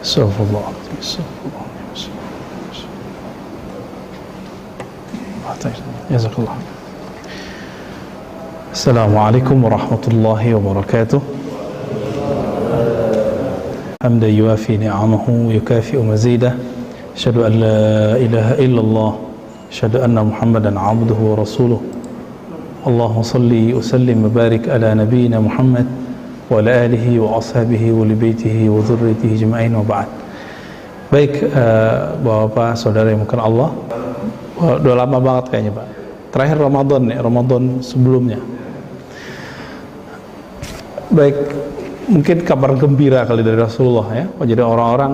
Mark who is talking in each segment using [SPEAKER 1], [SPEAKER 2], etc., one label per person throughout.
[SPEAKER 1] Astagfirullah. Jazakallah. Assalamualaikum warahmatullahi wabarakatuh. Hamdan yuafi ni'amahu wa yukafi'u mazidah. Asyhadu an la ilaha illallah, asyhadu anna Muhammadan 'abduhu wa rasuluh. Allahumma shalli wa sallim wa barik ala nabiyyina Muhammad wa ala alihi wa ashabihi wa li baitihi wa dzurriyyatihi ajma'in wa ba'd. Baik, Bapak-bapak, saudara yang mungkin Allah, udah lama banget kayaknya, Pak. Terakhir Ramadan nih, Ramadan sebelumnya. Baik, mungkin kabar gembira kali dari Rasulullah ya. Jadi orang-orang,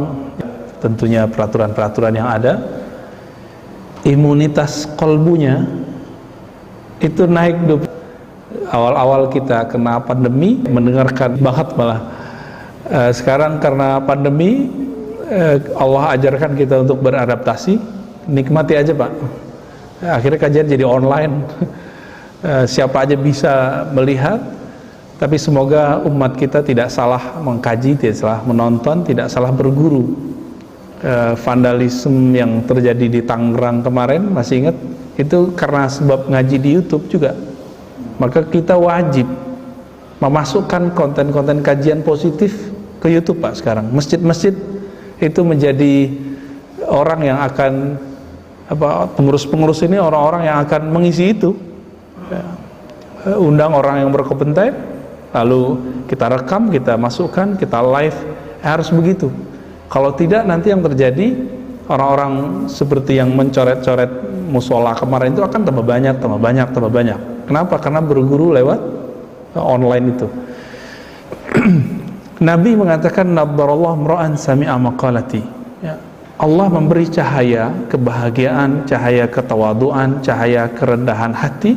[SPEAKER 1] tentunya peraturan-peraturan yang ada, imunitas kolbunya itu naik. Awal-awal kita kena pandemi, mendengarkan banget malah. Sekarang karena pandemi, Allah ajarkan kita untuk beradaptasi, nikmati aja Pak. Akhirnya kajian jadi online. Siapa aja bisa melihat. Tapi semoga umat kita tidak salah mengkaji, tidak salah menonton, tidak salah berguru. Vandalisme yang terjadi di Tangerang kemarin, masih ingat? Itu karena sebab ngaji di YouTube juga. Maka kita wajib memasukkan konten-konten kajian positif ke YouTube Pak sekarang. Masjid-masjid itu menjadi orang yang akan, pengurus-pengurus ini orang-orang yang akan mengisi itu. Undang orang yang berkompeten, lalu kita rekam, kita masukkan, kita live. Harus begitu. Kalau tidak, nanti yang terjadi orang-orang seperti yang mencoret-coret musola kemarin itu akan tambah banyak. Kenapa? Karena berguru lewat online itu. Nabi mengatakan, nabbarallahu mra'an sami'a maqalati. Ya. Allah memberi cahaya kebahagiaan, cahaya ketawaduan, cahaya kerendahan hati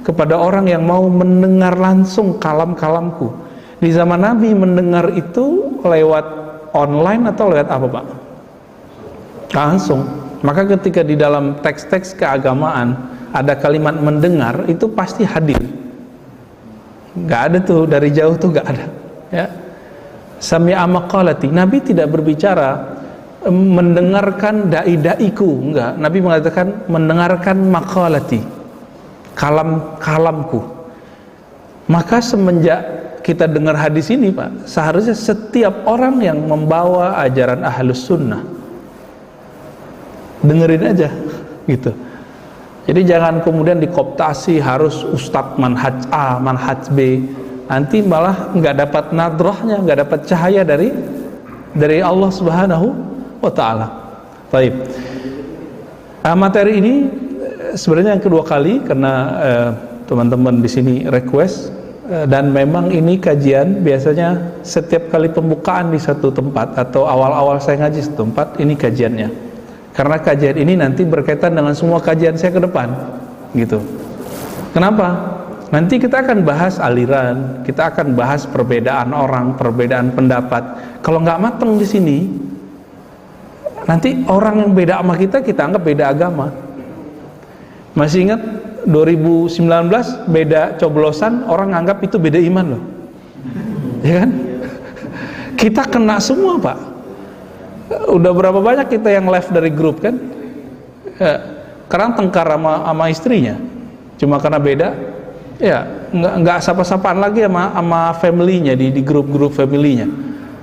[SPEAKER 1] kepada orang yang mau mendengar langsung kalam-kalamku. Di zaman Nabi mendengar itu lewat online atau lewat apa Pak? Langsung. Maka ketika di dalam teks-teks keagamaan ada kalimat mendengar, itu pasti hadir. Gak ada tuh, dari jauh tuh gak ada ya. Sami'a maqalati. Nabi tidak berbicara mendengarkan da'i-da'iku, enggak. Nabi mengatakan mendengarkan maqalati, kalamku. Maka semenjak kita dengar hadis ini Pak, seharusnya setiap orang yang membawa ajaran Ahlus Sunnah dengerin aja gitu. Jadi jangan kemudian dikooptasi harus ustadz manhaj A, manhaj B. Nanti malah nggak dapat nadrahnya, nggak dapat cahaya dari Allah Subhanahu wa Ta'ala. Baik. Materi ini sebenarnya yang kedua kali karena teman-teman di sini request, dan memang ini kajian biasanya setiap kali pembukaan di satu tempat atau awal-awal saya ngaji satu tempat, ini kajiannya. Karena kajian ini nanti berkaitan dengan semua kajian saya ke depan, gitu. Kenapa? Nanti kita akan bahas aliran, kita akan bahas perbedaan orang, perbedaan pendapat. Kalau nggak mateng di sini, nanti orang yang beda sama kita anggap beda agama. Masih ingat 2019 beda coblosan, orang anggap itu beda iman loh, ya kan? Kita kena semua Pak. Udah berapa banyak kita yang left dari grup kan? Karena tengkar sama istrinya, cuma karena beda, ya nggak sapa-sapaan lagi sama family-nya di grup-grup family-nya.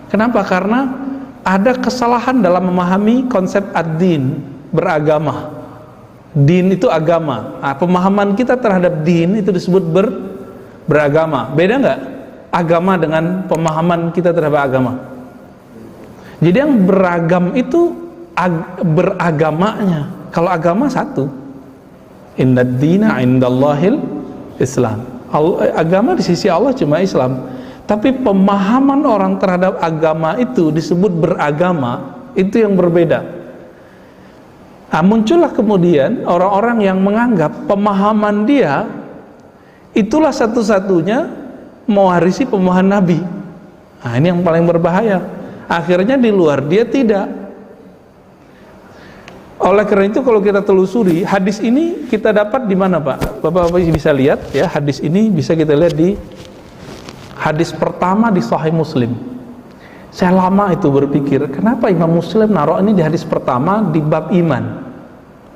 [SPEAKER 1] Kenapa? Karena ada kesalahan dalam memahami konsep ad-din, beragama. Din itu agama. Pemahaman kita terhadap din itu disebut beragama. Beda nggak agama dengan pemahaman kita terhadap agama? Jadi yang beragam itu beragamanya. Kalau agama satu, innad dina indallahil Islam. Agama di sisi Allah cuma Islam. Tapi pemahaman orang terhadap agama itu disebut beragama, itu yang berbeda. Nah, muncullah kemudian orang-orang yang menganggap pemahaman dia itulah satu-satunya mewarisi pemahaman Nabi. Nah, ini yang paling berbahaya. Akhirnya di luar dia tidak. Oleh karena itu kalau kita telusuri hadis ini, kita dapat di mana Pak? Bapak-bapak bisa lihat ya, hadis ini bisa kita lihat di hadis pertama di Sahih Muslim. Saya lama itu berpikir, kenapa Imam Muslim naruh ini di hadis pertama di bab iman.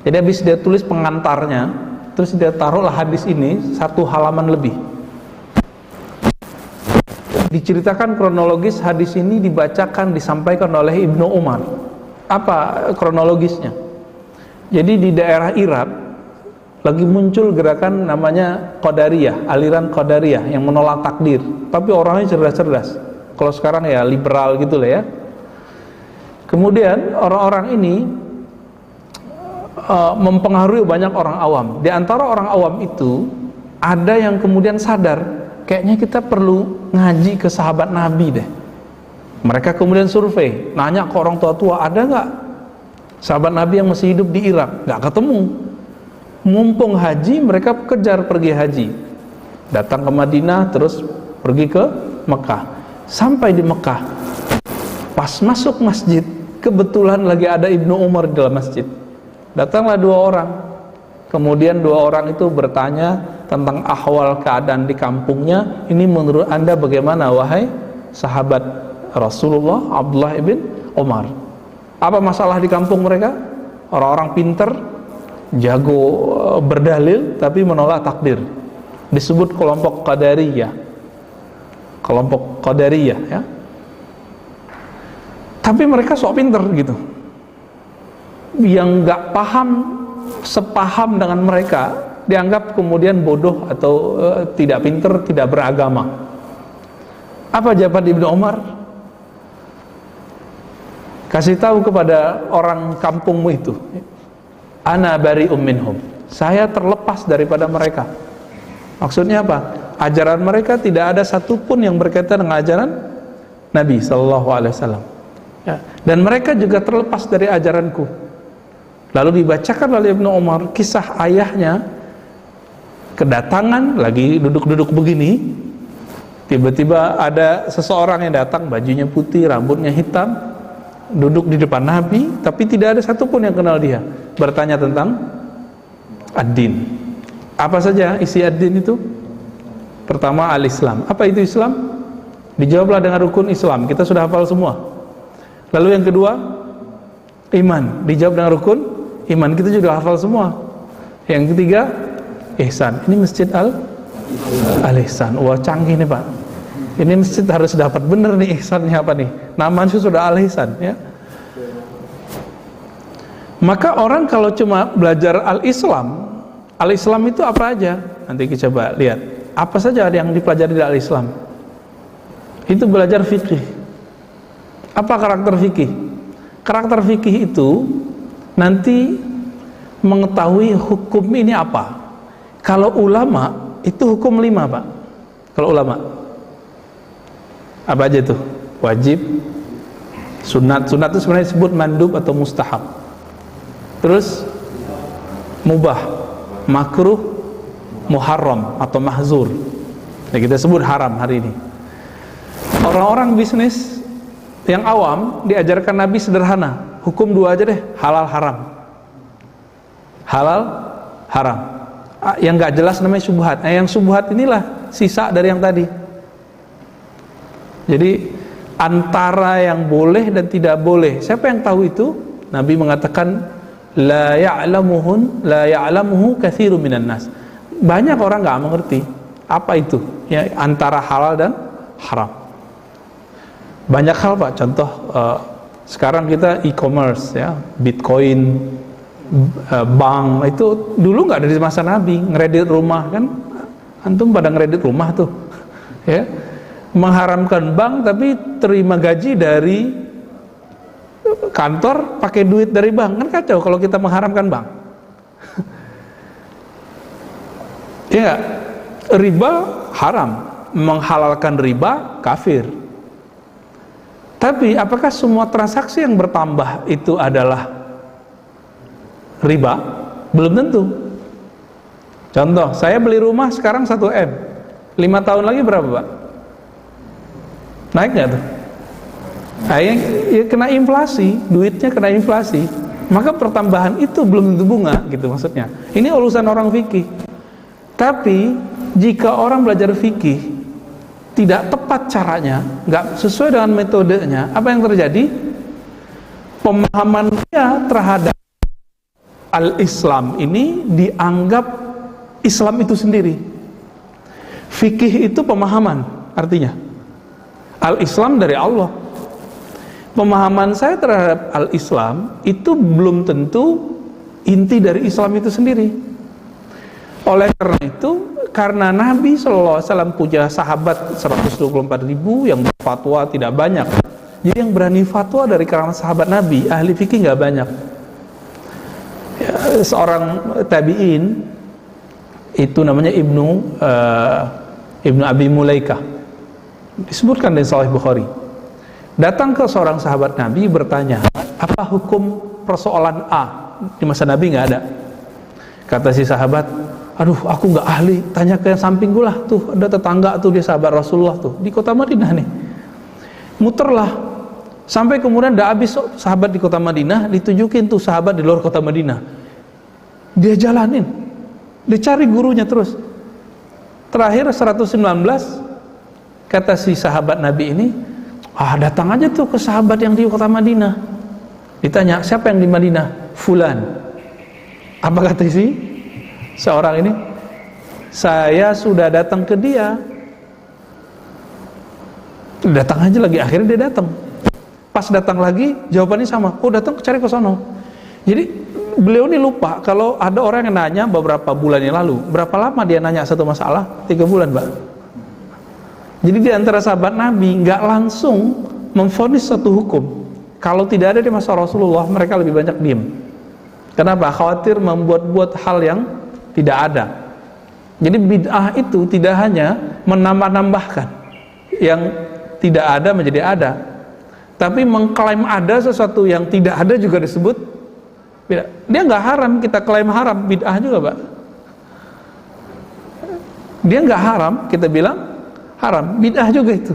[SPEAKER 1] Jadi habis dia tulis pengantarnya, terus dia taruhlah hadis ini 1 halaman lebih. Diceritakan kronologis hadis ini dibacakan, disampaikan oleh Ibnu Umar. Apa kronologisnya? Jadi di daerah Irak lagi muncul gerakan namanya Qadariyah, aliran Qadariyah yang menolak takdir. Tapi orangnya cerdas-cerdas. Kalau sekarang ya liberal gitu lah ya. Kemudian orang-orang ini mempengaruhi banyak orang awam. Di antara orang awam itu ada yang kemudian sadar, kayaknya kita perlu ngaji ke sahabat Nabi deh. Mereka kemudian survei, nanya ke orang tua-tua, ada nggak sahabat Nabi yang masih hidup di Irak? Nggak ketemu. Mumpung haji, mereka kejar pergi haji. Datang ke Madinah, terus pergi ke Mekah. Sampai di Mekah, pas masuk masjid, kebetulan lagi ada Ibnu Umar di dalam masjid. Datanglah 2 orang. Kemudian 2 orang itu bertanya tentang ahwal keadaan di kampungnya. Ini menurut anda bagaimana wahai sahabat Rasulullah Abdullah ibn Umar? Apa masalah di kampung mereka? Orang-orang pinter, jago berdalil, tapi menolak takdir. Disebut kelompok Qadariyah. Kelompok Qadariyah ya. Tapi mereka sok pinter gitu. Yang nggak paham sepaham dengan mereka dianggap kemudian bodoh atau tidak pinter, tidak beragama. Apa jawaban Ibnu Umar? Kasih tahu kepada orang kampungmu itu, ana bari'um minhum. Saya terlepas daripada mereka. Maksudnya apa? Ajaran mereka tidak ada satupun yang berkaitan dengan ajaran Nabi SAW. Ya. Dan mereka juga terlepas dari ajaranku. Lalu dibacakan oleh Ibnu Umar kisah ayahnya kedatangan, lagi duduk-duduk begini, tiba-tiba ada seseorang yang datang, bajunya putih, rambutnya hitam, duduk di depan Nabi, tapi tidak ada satupun yang kenal dia. Bertanya tentang ad-din. Apa saja isi ad-din itu? Pertama, al-Islam. Apa itu Islam? Dijawablah dengan rukun Islam. Kita sudah hafal semua. Lalu yang kedua, iman. Dijawab dengan rukun iman. Kita juga hafal semua. Yang ketiga, ihsan. Ini masjid al-ihsan. Wah, canggih nih Pak. Ini masjid harus dapat bener nih ihsannya apa nih. Namanya sudah al-ihsan ya. Maka orang kalau cuma belajar al-Islam, al-Islam itu apa aja? Nanti kita coba lihat. Apa saja yang dipelajari dari Islam? Itu belajar fikih. Apa karakter fikih? Karakter fikih itu nanti mengetahui hukum ini apa. Kalau ulama itu hukum 5 Pak. Kalau ulama apa aja itu? Wajib, sunat. Sunat itu sebenarnya disebut mandub atau mustahab. Terus mubah, makruh, muharram atau mahzur. Nah, kita sebut haram hari ini. Orang-orang bisnis yang awam diajarkan Nabi sederhana, hukum 2 aja deh, halal haram. Halal haram. Yang nggak jelas namanya syubhat. Nah, yang syubhat inilah sisa dari yang tadi. Jadi antara yang boleh dan tidak boleh, siapa yang tahu itu? Nabi mengatakan la ya'lamuhu katsirun minan nas. Banyak orang nggak mengerti apa itu ya, antara halal dan haram. Banyak hal Pak, contoh sekarang kita e-commerce ya, Bitcoin, bank, itu dulu nggak dari masa Nabi. Ngeredit rumah kan, antum pada ngeredit rumah tuh ya, mengharamkan bank tapi terima gaji dari kantor, pakai duit dari bank. Kan kacau kalau kita mengharamkan bank. Ya, riba haram, menghalalkan riba kafir. Tapi apakah semua transaksi yang bertambah itu adalah riba? Belum tentu. Contoh, saya beli rumah sekarang 1M, 5 tahun lagi berapa Pak? Naik nggak tuh? Nah, ya kena inflasi, duitnya kena inflasi. Maka pertambahan itu belum tentu bunga gitu maksudnya. Ini urusan orang fikih. Tapi jika orang belajar fikih tidak tepat caranya, nggak sesuai dengan metodenya, apa yang terjadi? Pemahaman dia terhadap al-Islam ini dianggap Islam itu sendiri. Fikih itu pemahaman, artinya al-Islam dari Allah. Pemahaman saya terhadap al-Islam itu belum tentu inti dari Islam itu sendiri. Oleh karena itu, karena Nabi SAW punya sahabat 124.000 yang berfatwa tidak banyak, jadi yang berani fatwa dari kalangan sahabat Nabi, ahli fikih nggak banyak. Ya, seorang tabi'in itu namanya Ibnu Abi Mulaikah, disebutkan di Sahih Bukhari, datang ke seorang sahabat Nabi bertanya, apa hukum persoalan A? Di masa Nabi nggak ada. Kata si sahabat, aduh aku nggak ahli, tanya ke yang samping gue lah, tuh ada tetangga tuh, dia sahabat Rasulullah tuh di kota Madinah nih. Muterlah sampai kemudian udah habis sahabat di kota Madinah, ditunjukin tuh sahabat di luar kota Madinah, dia jalanin, dia cari gurunya terus. Terakhir 119, kata si sahabat Nabi ini, datang aja tuh ke sahabat yang di kota Madinah. Ditanya, siapa yang di Madinah? Fulan. Apa kata si seorang ini? Saya sudah datang ke dia. Datang aja lagi, akhirnya dia datang. Pas datang lagi, jawabannya sama. Oh, datang cari ke sono. Jadi beliau ini lupa kalau ada orang yang nanya beberapa bulan yang lalu. Berapa lama dia nanya satu masalah? 3 bulan, Pak. Jadi di antara sahabat Nabi nggak langsung memvonis satu hukum. Kalau tidak ada di masa Rasulullah, mereka lebih banyak diam. Kenapa? Khawatir membuat-buat hal yang tidak ada. Jadi bid'ah itu tidak hanya menambah-nambahkan yang tidak ada menjadi ada, tapi mengklaim ada sesuatu yang tidak ada juga disebut bid'ah. Dia nggak haram, kita klaim haram, bid'ah juga, Pak. Dia nggak haram, kita bilang haram, bid'ah juga itu,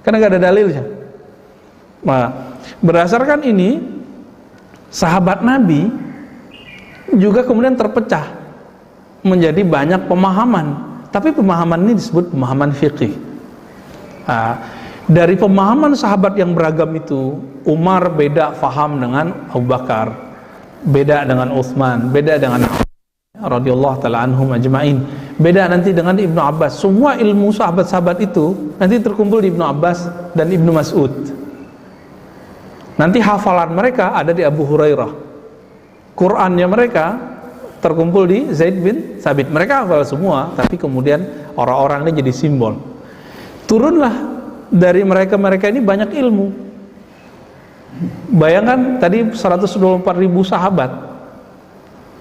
[SPEAKER 1] karena nggak ada dalilnya. Nah, berdasarkan ini, sahabat Nabi juga kemudian terpecah menjadi banyak pemahaman, tapi pemahaman ini disebut pemahaman fikih. Dari pemahaman sahabat yang beragam itu, Umar beda faham dengan Abu Bakar, beda dengan Utsman, beda dengan radhiyallahu taala anhum ajma'in, beda nanti dengan Ibnu Abbas. Semua ilmu sahabat-sahabat itu nanti terkumpul di Ibnu Abbas dan Ibnu Mas'ud. Nanti hafalan mereka ada di Abu Hurairah. Qurannya mereka terkumpul di Zaid bin Thabit. Mereka hafal semua, tapi kemudian orang-orang ini jadi simbol. Turunlah dari mereka-mereka ini banyak ilmu. Bayangkan tadi 124.000 sahabat,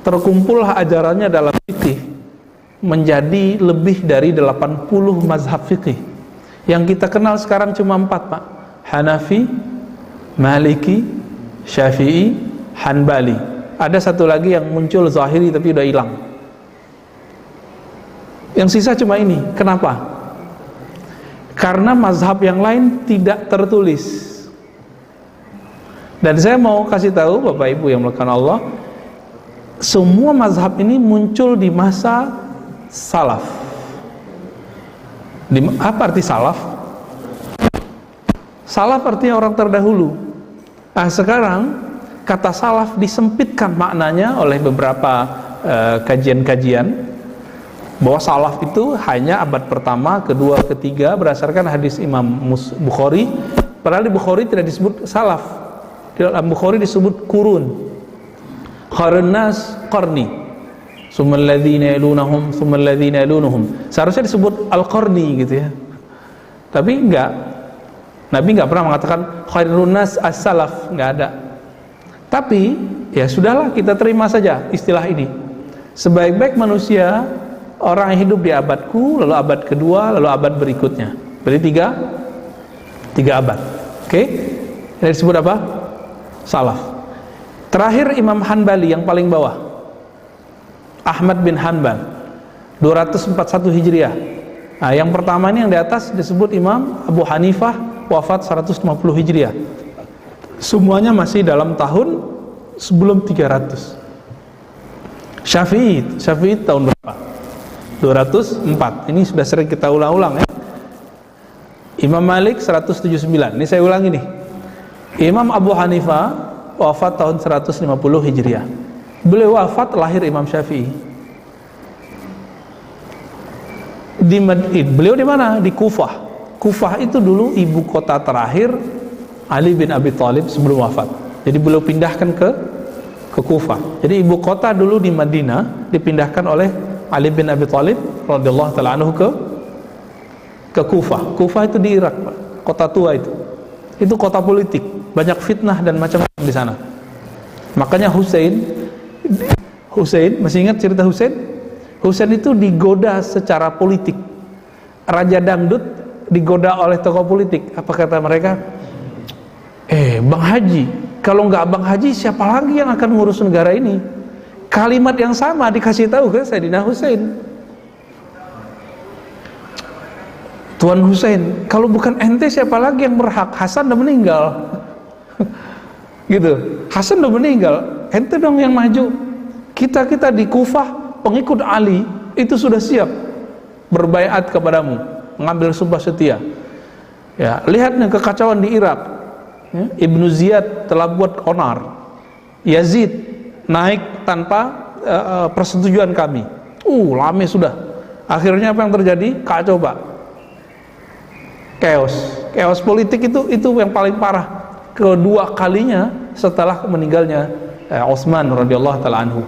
[SPEAKER 1] terkumpullah ajarannya dalam fikih menjadi lebih dari 80 mazhab fikih. Yang kita kenal sekarang cuma 4, Pak. Hanafi, Maliki, Syafi'i, Hanbali. Ada satu lagi yang muncul Zahiri tapi udah hilang. Yang sisa cuma ini. Kenapa? Karena mazhab yang lain tidak tertulis. Dan saya mau kasih tahu Bapak Ibu yang melakukan Allah, semua mazhab ini muncul di masa salaf. Apa arti salaf? Salaf artinya orang terdahulu. Nah, sekarang kata salaf disempitkan maknanya oleh beberapa kajian-kajian, bahwa salaf itu hanya abad pertama, kedua, ketiga berdasarkan hadis Imam Bukhari. Padahal di Bukhari tidak disebut salaf. Di dalam Bukhari disebut kurun. Khairun nas qarni, tsumma alladhina yalunhum, tsumma alladhina yalunhum. Seharusnya disebut al-qarni gitu ya. Tapi enggak. Nabi enggak pernah mengatakan khairun nas as-salaf, enggak ada. Tapi ya sudahlah, kita terima saja istilah ini. Sebaik-baik manusia orang yang hidup di abadku, lalu abad kedua, lalu abad berikutnya. Berarti tiga abad. Oke? Ini disebut apa? Salaf. Terakhir Imam Hanbali yang paling bawah, Ahmad bin Hanbal, 241 Hijriah. Nah, yang pertama ini yang di atas disebut Imam Abu Hanifah, wafat 150 Hijriah. Semuanya masih dalam tahun sebelum 300. Syafi'i tahun berapa? 204. Ini sudah sering kita ulang-ulang ya. Imam Malik 179. Ini saya ulangi nih. Imam Abu Hanifah wafat tahun 150 Hijriah. Beliau wafat, lahir Imam Syafi'i. Beliau di mana? Di Kufah. Kufah itu dulu ibu kota terakhir Ali bin Abi Thalib sebelum wafat. Jadi beliau pindahkan ke Kufah. Jadi ibu kota dulu di Madinah dipindahkan oleh Ali bin Abi Thalib radhiyallahu taala anhu ke Kufah. Kufah itu di Irak, Pak. Kota tua itu. Itu kota politik, banyak fitnah dan macam-macam di sana. Makanya Husain, masih ingat cerita Husain? Husain itu digoda secara politik. Raja dangdut digoda oleh tokoh politik. Apa kata mereka? Bang Haji, kalau nggak Bang Haji siapa lagi yang akan ngurus negara ini? Kalimat yang sama dikasih tahu ke Sayyidina Husain. Tuan Husain, kalau bukan ente siapa lagi yang berhak? Hasan udah meninggal. Gitu. Hasan udah meninggal, ente dong yang maju. Kita di Kufah, pengikut Ali itu sudah siap berbaiat kepadamu, mengambil sumpah setia. Ya, lihatnya kekacauan di Irak. Ya, Ibnu Ziyad telah buat onar. Yazid naik tanpa persetujuan kami. Lama sudah. Akhirnya apa yang terjadi? Kacau, Pak. Chaos politik itu yang paling parah. Kedua kalinya setelah meninggalnya Utsman radhiyallahu taala anhu.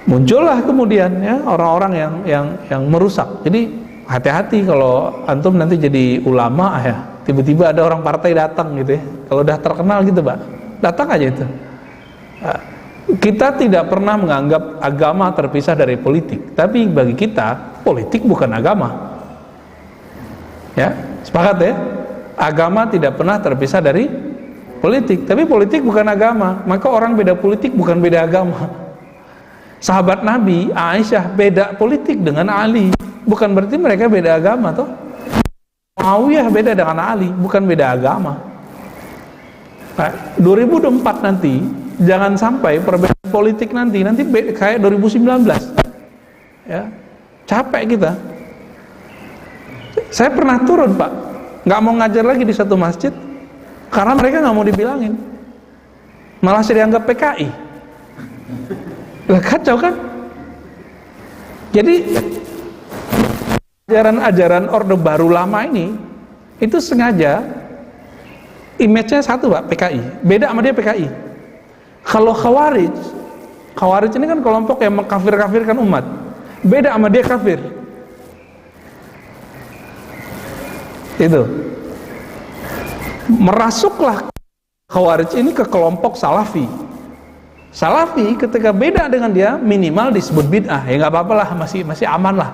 [SPEAKER 1] Muncullah kemudian ya orang-orang yang merusak. Jadi hati-hati kalau antum nanti jadi ulama ya, tiba-tiba ada orang partai datang gitu ya. Kalau udah terkenal gitu, Pak, datang aja itu. Kita tidak pernah menganggap agama terpisah dari politik, tapi bagi kita politik bukan agama. Ya, sepakat ya? Agama tidak pernah terpisah dari politik, tapi politik bukan agama. Maka orang beda politik bukan beda agama. Sahabat Nabi Aisyah beda politik dengan Ali, bukan berarti mereka beda agama toh. Muawiyah beda dengan Ali, bukan beda agama. Nah, 2024 nanti jangan sampai perbedaan politik nanti kayak 2019. Ya, capek kita. Saya pernah turun, Pak, nggak mau ngajar lagi di satu masjid karena mereka nggak mau dibilangin, malah saya dianggap PKI. Kacau kan? Jadi ajaran-ajaran Orde Baru lama ini itu sengaja image-nya satu, Pak, PKI. Beda sama dia PKI. Kalau Khawarij ini kan kelompok yang mengkafir-kafirkan umat. Beda sama dia kafir. Itu merasuklah Khawarij ini ke kelompok Salafi. Salafi ketika beda dengan dia minimal disebut bid'ah, ya nggak apa-apa lah, masih aman lah.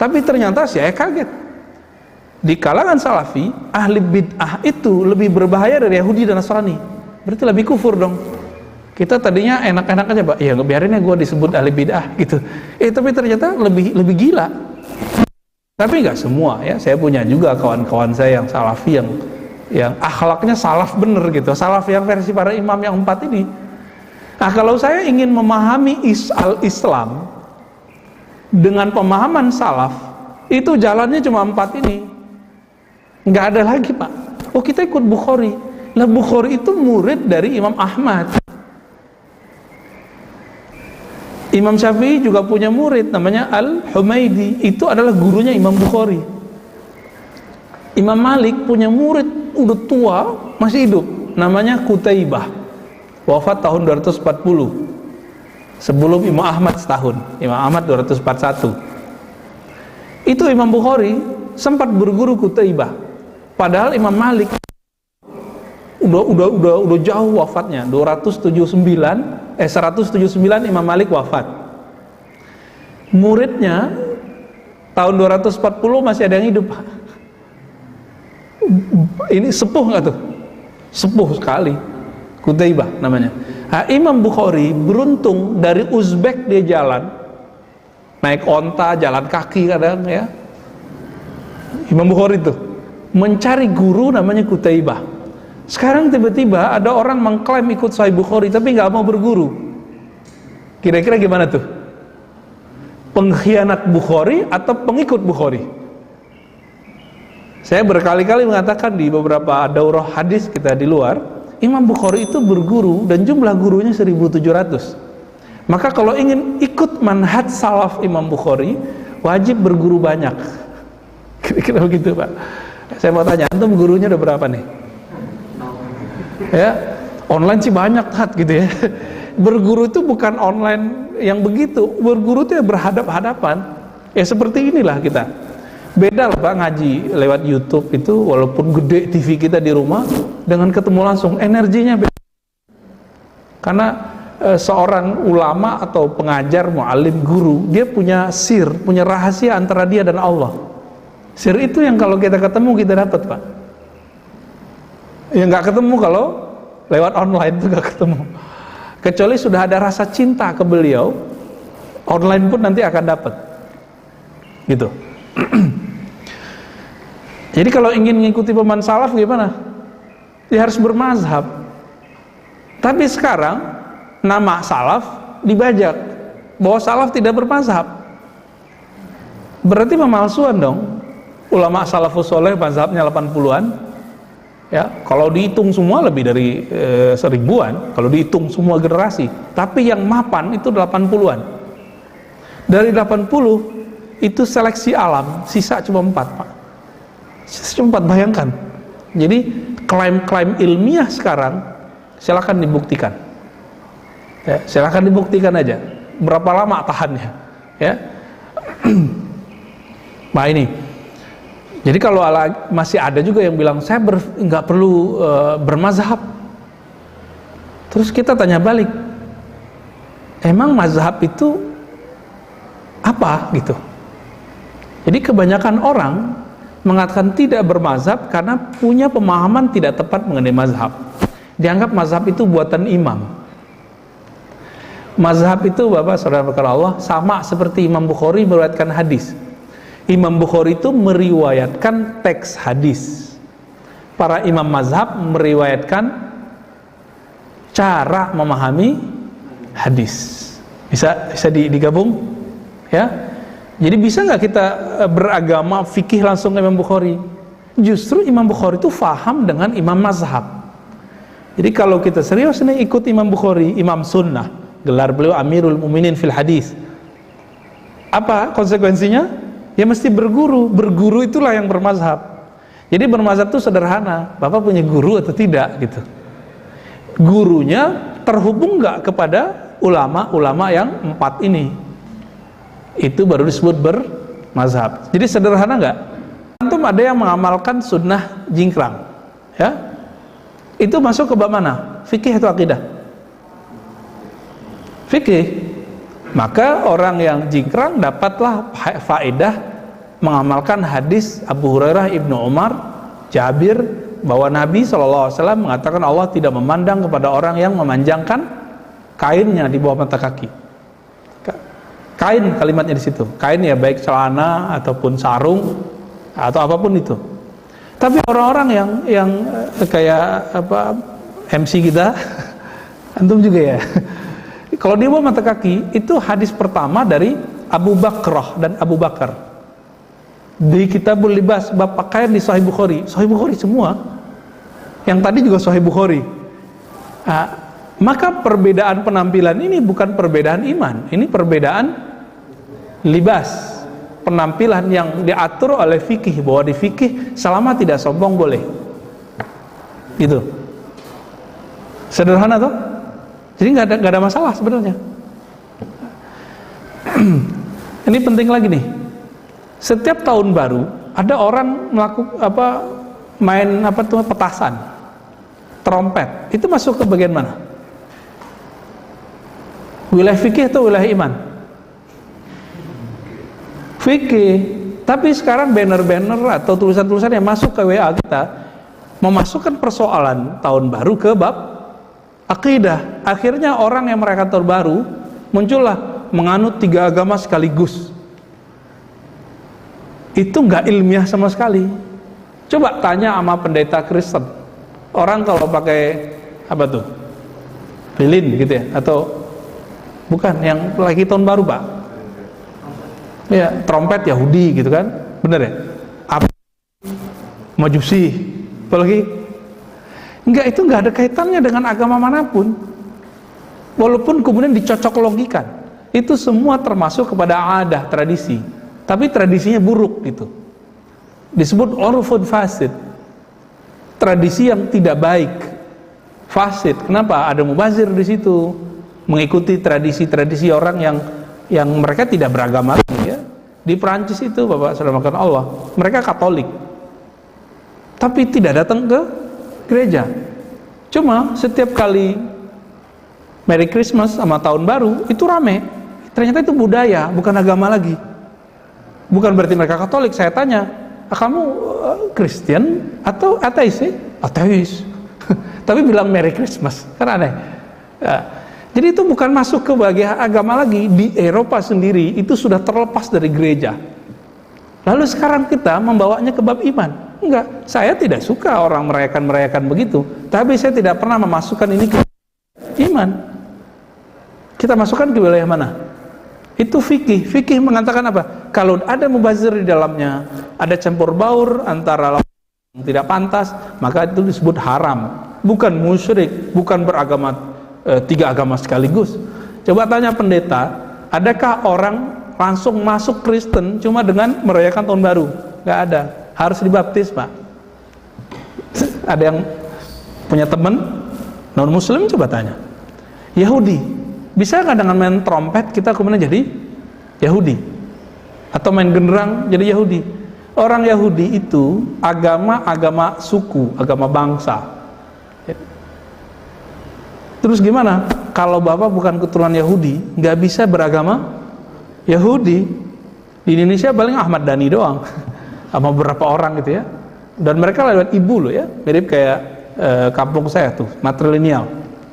[SPEAKER 1] Tapi ternyata saya kaget, di kalangan Salafi ahli bid'ah itu lebih berbahaya dari Yahudi dan Nasrani. Berarti lebih kufur dong. Kita tadinya enak-enak aja, Pak, ya biarin ya gue disebut ahli bid'ah gitu. Tapi ternyata lebih gila. Tapi nggak semua ya, saya punya juga kawan-kawan saya yang Salafi yang akhlaknya salaf bener gitu, salaf yang versi para imam yang 4 ini. Nah, kalau saya ingin memahami Islam dengan pemahaman salaf, itu jalannya cuma 4 ini, nggak ada lagi, Pak. Kita ikut Bukhari. Lah Bukhari itu murid dari Imam Ahmad. Imam Syafi'i juga punya murid namanya Al-Humaidi, itu adalah gurunya Imam Bukhari. Imam Malik punya murid udah tua masih hidup namanya Qutaibah, wafat tahun 240 sebelum Imam Ahmad setahun. Imam Ahmad 241. Itu Imam Bukhari sempat berguru Qutaibah, padahal Imam Malik udah jauh wafatnya, 179 Imam Malik wafat. Muridnya tahun 240 masih ada yang hidup. Ini sepuh nggak tuh? Sepuh sekali. Qutaibah namanya. Nah, Imam Bukhari beruntung dari Uzbek dia jalan, naik onta, jalan kaki kadang ya. Imam Bukhari tuh mencari guru namanya Qutaibah. Sekarang tiba-tiba ada orang mengklaim ikut Sahih Bukhari tapi nggak mau berguru. Kira-kira gimana tuh? Pengkhianat Bukhari atau pengikut Bukhari? Saya berkali-kali mengatakan di beberapa daurah hadis kita di luar, Imam Bukhari itu berguru dan jumlah gurunya 1.700. Maka kalau ingin ikut manhaj salaf Imam Bukhari, wajib berguru banyak. Kira-kira begitu, Pak. Saya mau tanya, antum gurunya udah berapa nih? Ya, online sih banyak gitu ya. Berguru itu bukan online yang begitu. Berguru itu ya berhadap-hadapan. Ya seperti inilah kita. Beda lah Pak, ngaji lewat YouTube itu, walaupun gede TV kita di rumah, dengan ketemu langsung energinya beda. Karena seorang ulama atau pengajar, mu'alim, guru, dia punya sir, punya rahasia antara dia dan Allah. Sir itu yang kalau kita ketemu kita dapat, Pak. Yang nggak ketemu kalau lewat online itu nggak ketemu. Kecuali sudah ada rasa cinta ke beliau, online pun nanti akan dapat. Gitu. Jadi kalau ingin mengikuti pemahaman salaf gimana? Dia harus bermazhab. Tapi sekarang nama salaf dibajak, bahwa salaf tidak bermazhab. Berarti pemalsuan dong. Ulama salafus soleh mazhabnya 80-an. Ya, kalau dihitung semua lebih dari 1000-an, kalau dihitung semua generasi. Tapi yang mapan itu 80-an. Dari 80 itu seleksi alam, sisa cuma 4, Pak. Sempat bayangkan. Jadi klaim-klaim ilmiah sekarang silakan dibuktikan. Ya, silakan dibuktikan aja. Berapa lama tahannya? Ya. Nah ini. Jadi kalau masih ada juga yang bilang saya nggak perlu bermazhab. Terus kita tanya balik. Emang mazhab itu apa gitu? Jadi kebanyakan orang mengatakan tidak bermazhab karena punya pemahaman tidak tepat mengenai mazhab. Dianggap mazhab itu buatan imam. Mazhab itu Bapak Saudara berkata Allah sama seperti Imam Bukhari meriwayatkan hadis. Imam Bukhari itu meriwayatkan teks hadis. Para imam mazhab meriwayatkan cara memahami hadis. Bisa digabung? Ya. Jadi bisa nggak kita beragama fikih langsung ke Imam Bukhari? Justru Imam Bukhari itu faham dengan imam mazhab. Jadi kalau kita serius nih ikut Imam Bukhari, imam sunnah, gelar beliau Amirul Mukminin fil hadis. Apa konsekuensinya? Ya mesti berguru. Berguru itulah yang bermazhab. Jadi bermazhab itu sederhana. Bapak punya guru atau tidak gitu. Gurunya terhubung nggak kepada ulama-ulama yang 4 ini? Itu baru disebut bermazhab. Jadi sederhana nggak? Antum ada yang mengamalkan sunnah jingkrang, ya? Itu masuk ke bab mana? Fikih atau akidah? Fikih. Maka orang yang jingkrang dapatlah faedah mengamalkan hadis Abu Hurairah, Ibnu Umar, Jabir, bahwa Nabi SAW mengatakan Allah tidak memandang kepada orang yang memanjangkan kainnya di bawah mata kaki. Kain kalimatnya di situ. Kain ya baik celana ataupun sarung atau apapun itu. Tapi orang-orang yang kayak apa MC kita, antum juga ya. Kalau di bawah mata kaki itu hadis pertama dari Abu Bakrah dan Abu Bakar. Di Kitabul Libas bab pakaian di Sahih Bukhari. Sahih Bukhari semua. Yang tadi juga Sahih Bukhari. Maka perbedaan penampilan ini bukan perbedaan iman, ini perbedaan libas, penampilan yang diatur oleh fikih, bahwa di fikih selama tidak sombong boleh. Gitu. Sederhana toh? Jadi nggak ada masalah sebenarnya. Ini penting lagi nih. Setiap tahun baru ada orang main petasan, trompet. Itu masuk ke bagian mana? Wilayah fikih atau wilayah iman? Fikih. Tapi sekarang banner-banner atau tulisan-tulisan yang masuk ke WA kita memasukkan persoalan tahun baru ke bab akidah. Akhirnya orang yang merayakan tahun baru muncullah menganut 3 agama sekaligus. Itu nggak ilmiah sama sekali. Coba tanya sama pendeta Kristen. Orang kalau pakai apa tuh? Lilin gitu ya, atau bukan yang lagi tahun baru, Pak? Ya, trompet Yahudi gitu kan? Bener ya? Apa? Majusi, apalagi enggak, itu enggak ada kaitannya dengan agama manapun. Walaupun kemudian dicocok logikan, itu semua termasuk kepada adah, tradisi. Tapi tradisinya buruk gitu. Disebut urfun fasid. Tradisi yang tidak baik. Fasid. Kenapa? Ada mubazir di situ. Mengikuti tradisi-tradisi orang yang mereka tidak beragama ya. Di Perancis itu, Bapak selamatkan Allah, mereka Katolik. Tapi tidak datang ke gereja. Cuma setiap kali Merry Christmas sama Tahun Baru itu rame. Ternyata itu budaya, bukan agama lagi. Bukan berarti mereka Katolik. Saya tanya, kamu Kristen atau ateis sih? Ateis. Tapi bilang Merry Christmas, kan aneh. Ya. Jadi itu bukan masuk ke bagian agama lagi. Di Eropa sendiri itu sudah terlepas dari gereja. Lalu sekarang kita membawanya ke bab iman. Enggak, saya tidak suka orang merayakan begitu. Tapi saya tidak pernah memasukkan ini ke iman. Kita masukkan ke wilayah mana? Itu fikih. Fikih mengatakan apa? Kalau ada mubazir di dalamnya, ada campur baur antara yang tidak pantas, maka itu disebut haram. Bukan musyrik, bukan beragama tiga agama sekaligus. Coba tanya pendeta, adakah orang langsung masuk Kristen cuma dengan merayakan Tahun Baru? Gak ada. Harus dibaptis, Pak. Ada yang punya teman non Muslim, coba tanya. Yahudi, bisa nggak dengan main trompet kita kemudian jadi Yahudi? Atau main genderang jadi Yahudi? Orang Yahudi itu agama suku, agama bangsa. Terus gimana? Kalau Bapak bukan keturunan Yahudi, nggak bisa beragama Yahudi. Di Indonesia paling Ahmad Dhani doang, sama beberapa orang gitu ya. Dan mereka lewat ibu loh ya, mirip kayak kampung saya tuh, matrilineal.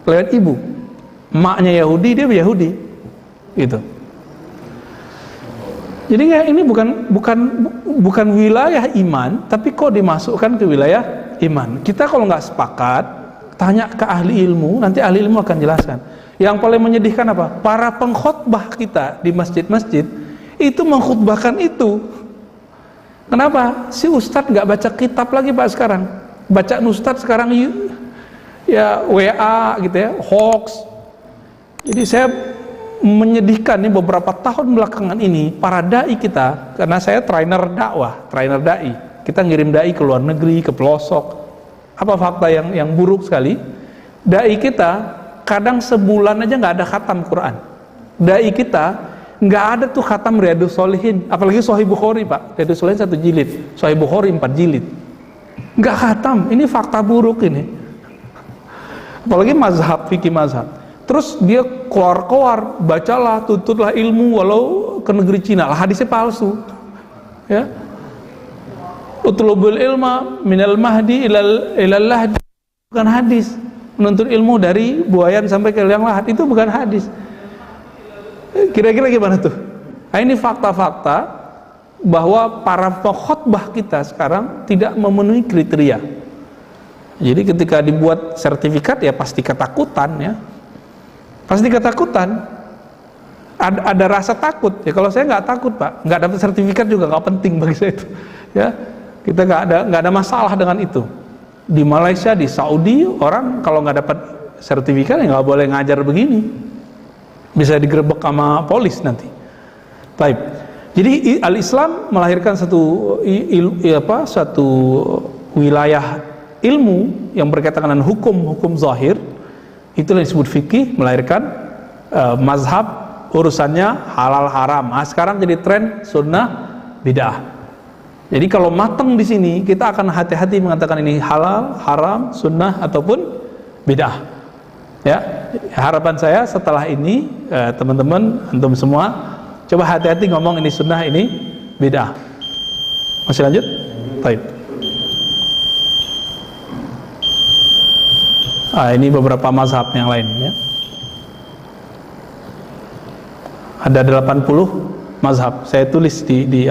[SPEAKER 1] Lewat ibu. Emaknya Yahudi, dia Yahudi, gitu. Jadi ini bukan wilayah iman, tapi kok dimasukkan ke wilayah iman. Kita kalau nggak sepakat, tanya ke ahli ilmu, nanti ahli ilmu akan jelaskan. Yang paling menyedihkan apa? Para pengkhotbah kita di masjid-masjid itu mengkhutbahkan itu. Kenapa? Si ustadz nggak baca kitab lagi Pak sekarang. Bacaan ustadz sekarang ya WA gitu ya, hoax. Jadi saya menyedihkan nih beberapa tahun belakangan ini para dai kita, karena saya trainer dakwah, trainer dai. Kita ngirim dai ke luar negeri, ke pelosok. Apa fakta yang buruk sekali? Dai kita kadang sebulan aja nggak ada khatam Quran. Dai kita nggak ada tuh khatam Riyadhus Shalihin, apalagi Sahih Bukhari Pak. Riyadhus Shalihin 1 jilid, Sahih Bukhari 4 jilid. Nggak khatam. Ini fakta buruk ini. Apalagi mazhab, fikih mazhab. Terus dia keluar, bacalah, tuntutlah ilmu walau ke negeri Cina. Lah hadisnya palsu. Ya. Utlubul ilma minal mahdi ilal lahdi, bukan hadis. Menuntut ilmu dari buayan sampai ke liang lahat, itu bukan hadis. Kira-kira gimana tuh? Nah, ini fakta-fakta bahwa para pengkhotbah kita sekarang tidak memenuhi kriteria. Jadi ketika dibuat sertifikat ya pasti ketakutan ya. Pasti ketakutan. Ada rasa takut. Ya kalau saya nggak takut Pak, nggak dapat sertifikat juga nggak penting bagi saya itu. Ya. Kita nggak ada masalah dengan itu. Di Malaysia, di Saudi, orang kalau nggak dapat sertifikat ya nggak boleh ngajar begini, bisa digerebek sama polis nanti. Baik. Jadi al-Islam melahirkan satu wilayah ilmu yang berkaitan dengan hukum zahir. Itulah yang disebut fikih, melahirkan mazhab, urusannya halal haram. Nah, sekarang jadi tren sunnah bid'ah. Jadi kalau matang di sini, kita akan hati-hati mengatakan ini halal, haram, sunnah ataupun bid'ah. Ya, harapan saya setelah ini teman-teman, antum semua coba hati-hati ngomong ini sunnah, ini bid'ah. Masih lanjut? Baik. Ini beberapa mazhab yang lain ya. Ada 80 mazhab. Saya tulis di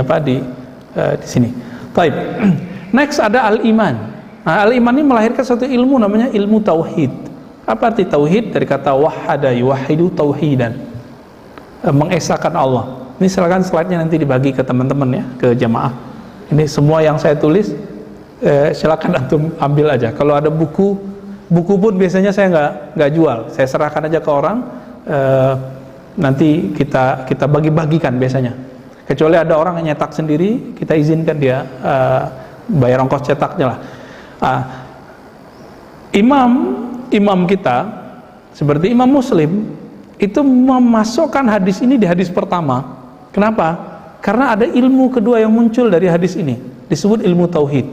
[SPEAKER 1] sini. Baik. Next ada al-iman. Nah, al-iman ini melahirkan suatu ilmu namanya ilmu tauhid. Apa arti tauhid? Dari kata wahada yuwahidu tauhidan. Mengesahkan Allah. Ini silakan slide-nya nanti dibagi ke teman-teman ya, ke jamaah. Ini semua yang saya tulis silakan antum ambil aja. Kalau ada buku pun biasanya saya nggak jual, saya serahkan aja ke orang, nanti kita bagi-bagikan biasanya. Kecuali ada orang yang nyetak sendiri, kita izinkan dia bayar ongkos cetaknya lah. Imam kita seperti Imam Muslim itu memasukkan hadis ini di hadis pertama. Kenapa? Karena ada ilmu kedua yang muncul dari hadis ini, disebut ilmu tauhid.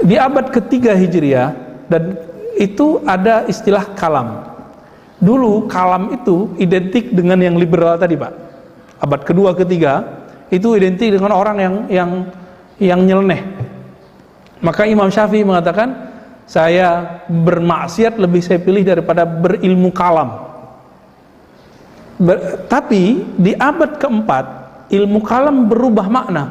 [SPEAKER 1] Di abad ketiga Hijriah, dan itu ada istilah kalam. Dulu kalam itu identik dengan yang liberal tadi, Pak. Abad kedua ketiga itu identik dengan orang yang nyeleneh. Maka Imam Syafi'i mengatakan, saya bermaksiat lebih saya pilih daripada berilmu kalam. Tapi di abad keempat ilmu kalam berubah makna,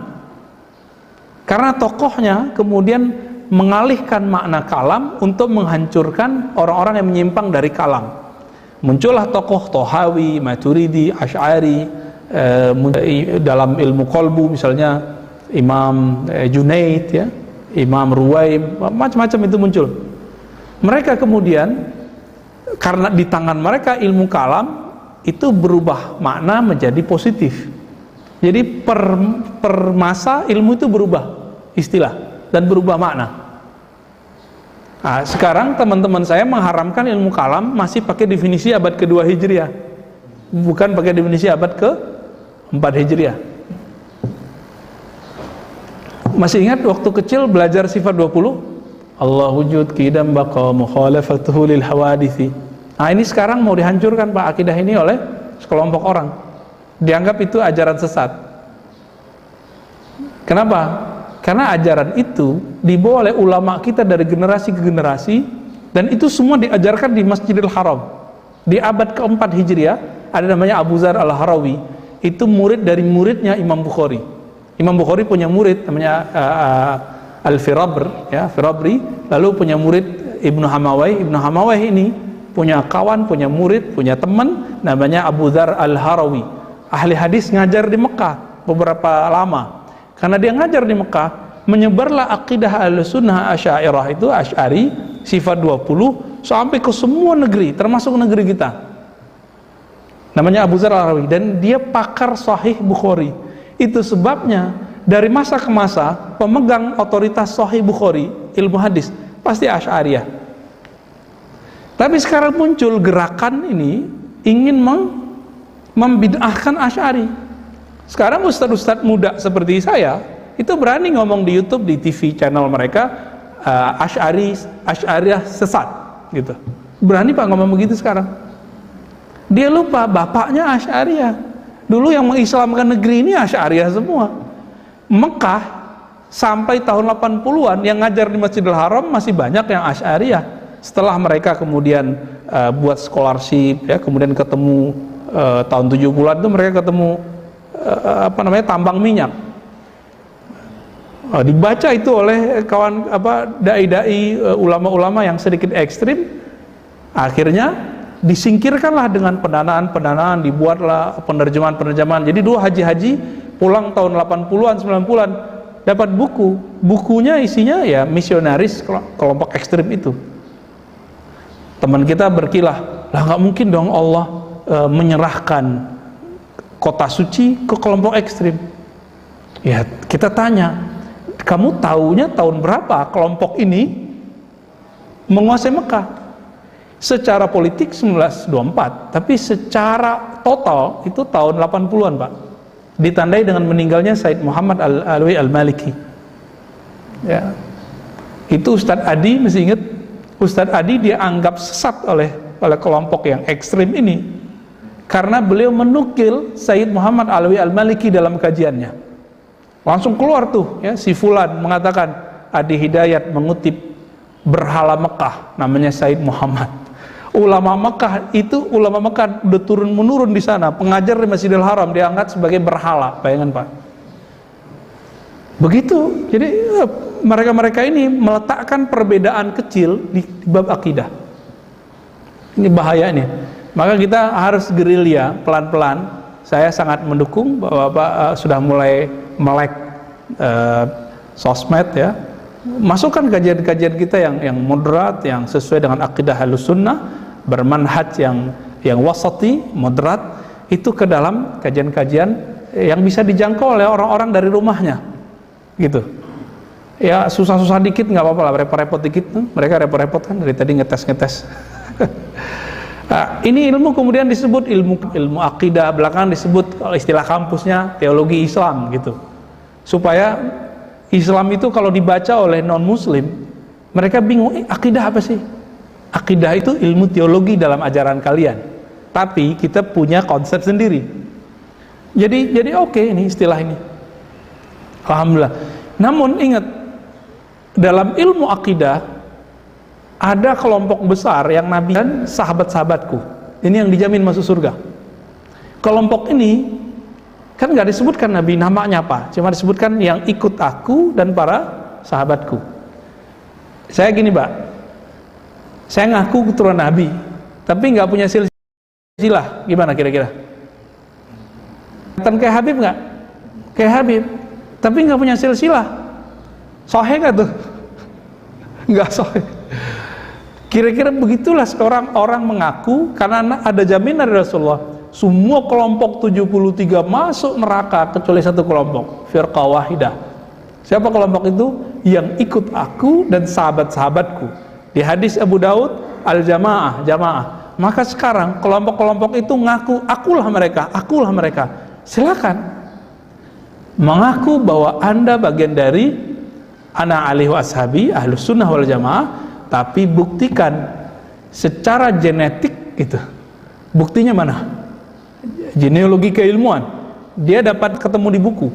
[SPEAKER 1] karena tokohnya kemudian mengalihkan makna kalam untuk menghancurkan orang-orang yang menyimpang dari kalam. Muncullah tokoh Tohawi, Maturidi, Asy'ari, dalam ilmu kolbu misalnya Imam Junaid ya, Imam Ruwaim, macam-macam itu muncul. Mereka kemudian karena di tangan mereka ilmu kalam itu berubah makna menjadi positif. Jadi per masa ilmu itu berubah istilah dan berubah makna. Nah, sekarang teman-teman saya mengharamkan ilmu kalam masih pakai definisi abad kedua Hijriah, bukan pakai definisi abad ke-4 Hijriah. Masih ingat waktu kecil belajar sifat 20? Allah wujud, qidam, baqa, mukhalafatuhu lil hawadithi. Nah, ini sekarang mau dihancurkan Pak, akidah ini oleh sekelompok orang. Dianggap itu ajaran sesat. Kenapa? Karena ajaran itu dibawa oleh ulama kita dari generasi ke generasi, dan itu semua diajarkan di Masjidil Haram. Di abad ke-4 Hijriah ada namanya Abu Zar al-Harawi. Itu murid dari muridnya Imam Bukhari. Imam Bukhari punya murid namanya Al-Firabri, lalu punya murid Ibnu Hamawai. Ibnu Hamawai ini punya kawan, punya murid, punya teman namanya Abu Zar al-Harawi. Ahli hadis ngajar di Mekah beberapa lama. Karena dia ngajar di Mekah, menyebarlah akidah Ahlussunnah Asy'ariyah itu Asy'ari sifat 20 sampai ke semua negeri, termasuk negeri kita. Namanya Abu Zar al-Harawi, dan dia pakar Sahih Bukhari. Itu sebabnya dari masa ke masa pemegang otoritas Sahih Bukhari, ilmu hadis, pasti Asy'ariyah. Tapi sekarang muncul gerakan ini ingin membid'ahkan Asy'ari. Sekarang ustadz-ustadz muda seperti saya itu berani ngomong di YouTube, di TV channel mereka, Asy'ariyah sesat gitu. Berani Pak ngomong begitu sekarang. Dia lupa bapaknya Asy'ariyah. Dulu yang mengislamkan negeri ini Asy'ariyah semua. Mekah sampai tahun 80-an yang ngajar di Masjidil Haram masih banyak yang Asy'ariyah. Setelah mereka kemudian buat scholarship ya, kemudian ketemu tahun 70-an itu mereka ketemu tambang minyak. Dibaca itu oleh kawan dai-dai, ulama-ulama yang sedikit ekstrim. Akhirnya disingkirkanlah dengan pendanaan, dibuatlah penerjemahan. Jadi dua haji-haji pulang tahun 80-an, 90-an dapat bukunya isinya ya misionaris kelompok ekstrim itu. Teman kita berkilah, lah nggak mungkin dong Allah menyerahkan kota suci ke kelompok ekstrim. Ya kita tanya, kamu taunya tahun berapa kelompok ini menguasai Mekah? Secara politik 1924, tapi secara total itu tahun 80-an Pak. Ditandai dengan meninggalnya Said Muhammad Al-Alwi Al-Maliki. Ya. Itu Ustadz Adi, masih ingat? Ustadz Adi dia anggap sesat oleh kelompok yang ekstrim ini karena beliau menukil Said Muhammad Al-Alwi Al-Maliki dalam kajiannya. Langsung keluar tuh ya, si Fulan mengatakan Adi Hidayat mengutip berhala Mekah namanya Said Muhammad. Ulama Mekah udah turun menurun di sana, pengajar di Masjidil Haram diangkat sebagai berhala, bayangan Pak. Begitu. Jadi mereka ini meletakkan perbedaan kecil di bab akidah. Ini bahayanya. Maka kita harus gerilya pelan-pelan. Saya sangat mendukung bahwa Bapak sudah mulai melek sosmed ya, masukkan kajian-kajian kita yang moderat, yang sesuai dengan akidah Ahlussunnah, bermanhaj yang wasati, moderat, itu ke dalam kajian-kajian yang bisa dijangkau oleh orang-orang dari rumahnya, gitu. Ya susah-susah dikit nggak apa-apa lah, repot-repot dikit, mereka repot-repot kan dari tadi ngetes. Nah, ini ilmu kemudian disebut ilmu akidah, belakangan disebut istilah kampusnya teologi Islam, gitu. Supaya Islam itu kalau dibaca oleh non-muslim, mereka bingung, akidah apa sih? Akidah itu ilmu teologi dalam ajaran kalian, tapi kita punya konsep sendiri. Jadi oke, ini istilah ini, alhamdulillah. Namun ingat, dalam ilmu akidah ada kelompok besar yang Nabi dan sahabat-sahabatku ini yang dijamin masuk surga. Kelompok ini kan nggak disebutkan Nabi namanya apa, cuma disebutkan yang ikut aku dan para sahabatku. Saya gini Pak, saya ngaku keturunan Nabi tapi nggak punya silsilah, gimana kira-kira? Kayak Habib nggak? Kayak Habib, tapi nggak punya silsilah, sahih nggak tuh? Nggak sahih. Kira-kira begitulah seorang orang mengaku karena ada jaminan dari Rasulullah. Semua kelompok 73 masuk neraka kecuali satu kelompok, firqah wahidah. Siapa kelompok itu? Yang ikut aku dan sahabat-sahabatku. Di hadis Abu Daud, al-jamaah, jamaah. Maka sekarang kelompok-kelompok itu ngaku, akulah mereka. Silakan mengaku bahwa Anda bagian dari ana alaihi washabi, ahlus sunnah wal jamaah, tapi buktikan secara genetik gitu. Buktinya mana? Genealogi keilmuan. Dia dapat ketemu di buku.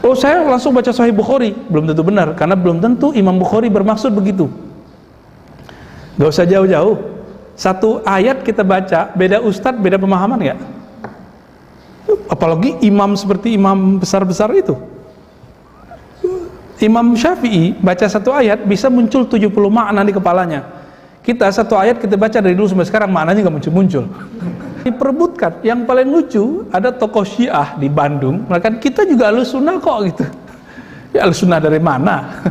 [SPEAKER 1] Oh, saya langsung baca Sahih Bukhari. Belum tentu benar, karena belum tentu Imam Bukhari bermaksud begitu. Gak usah jauh-jauh. Satu ayat kita baca, beda ustadz, beda pemahaman gak? Apalagi imam seperti imam besar-besar itu. Imam Syafi'i baca satu ayat bisa muncul 70 makna di kepalanya. Kita satu ayat kita baca dari dulu sampai sekarang maknanya gak muncul-muncul. Diperebutkan. Yang paling lucu, ada tokoh Syiah di Bandung mengatakan kita juga Ahlussunnah kok gitu. Ya Ahlussunnah dari mana?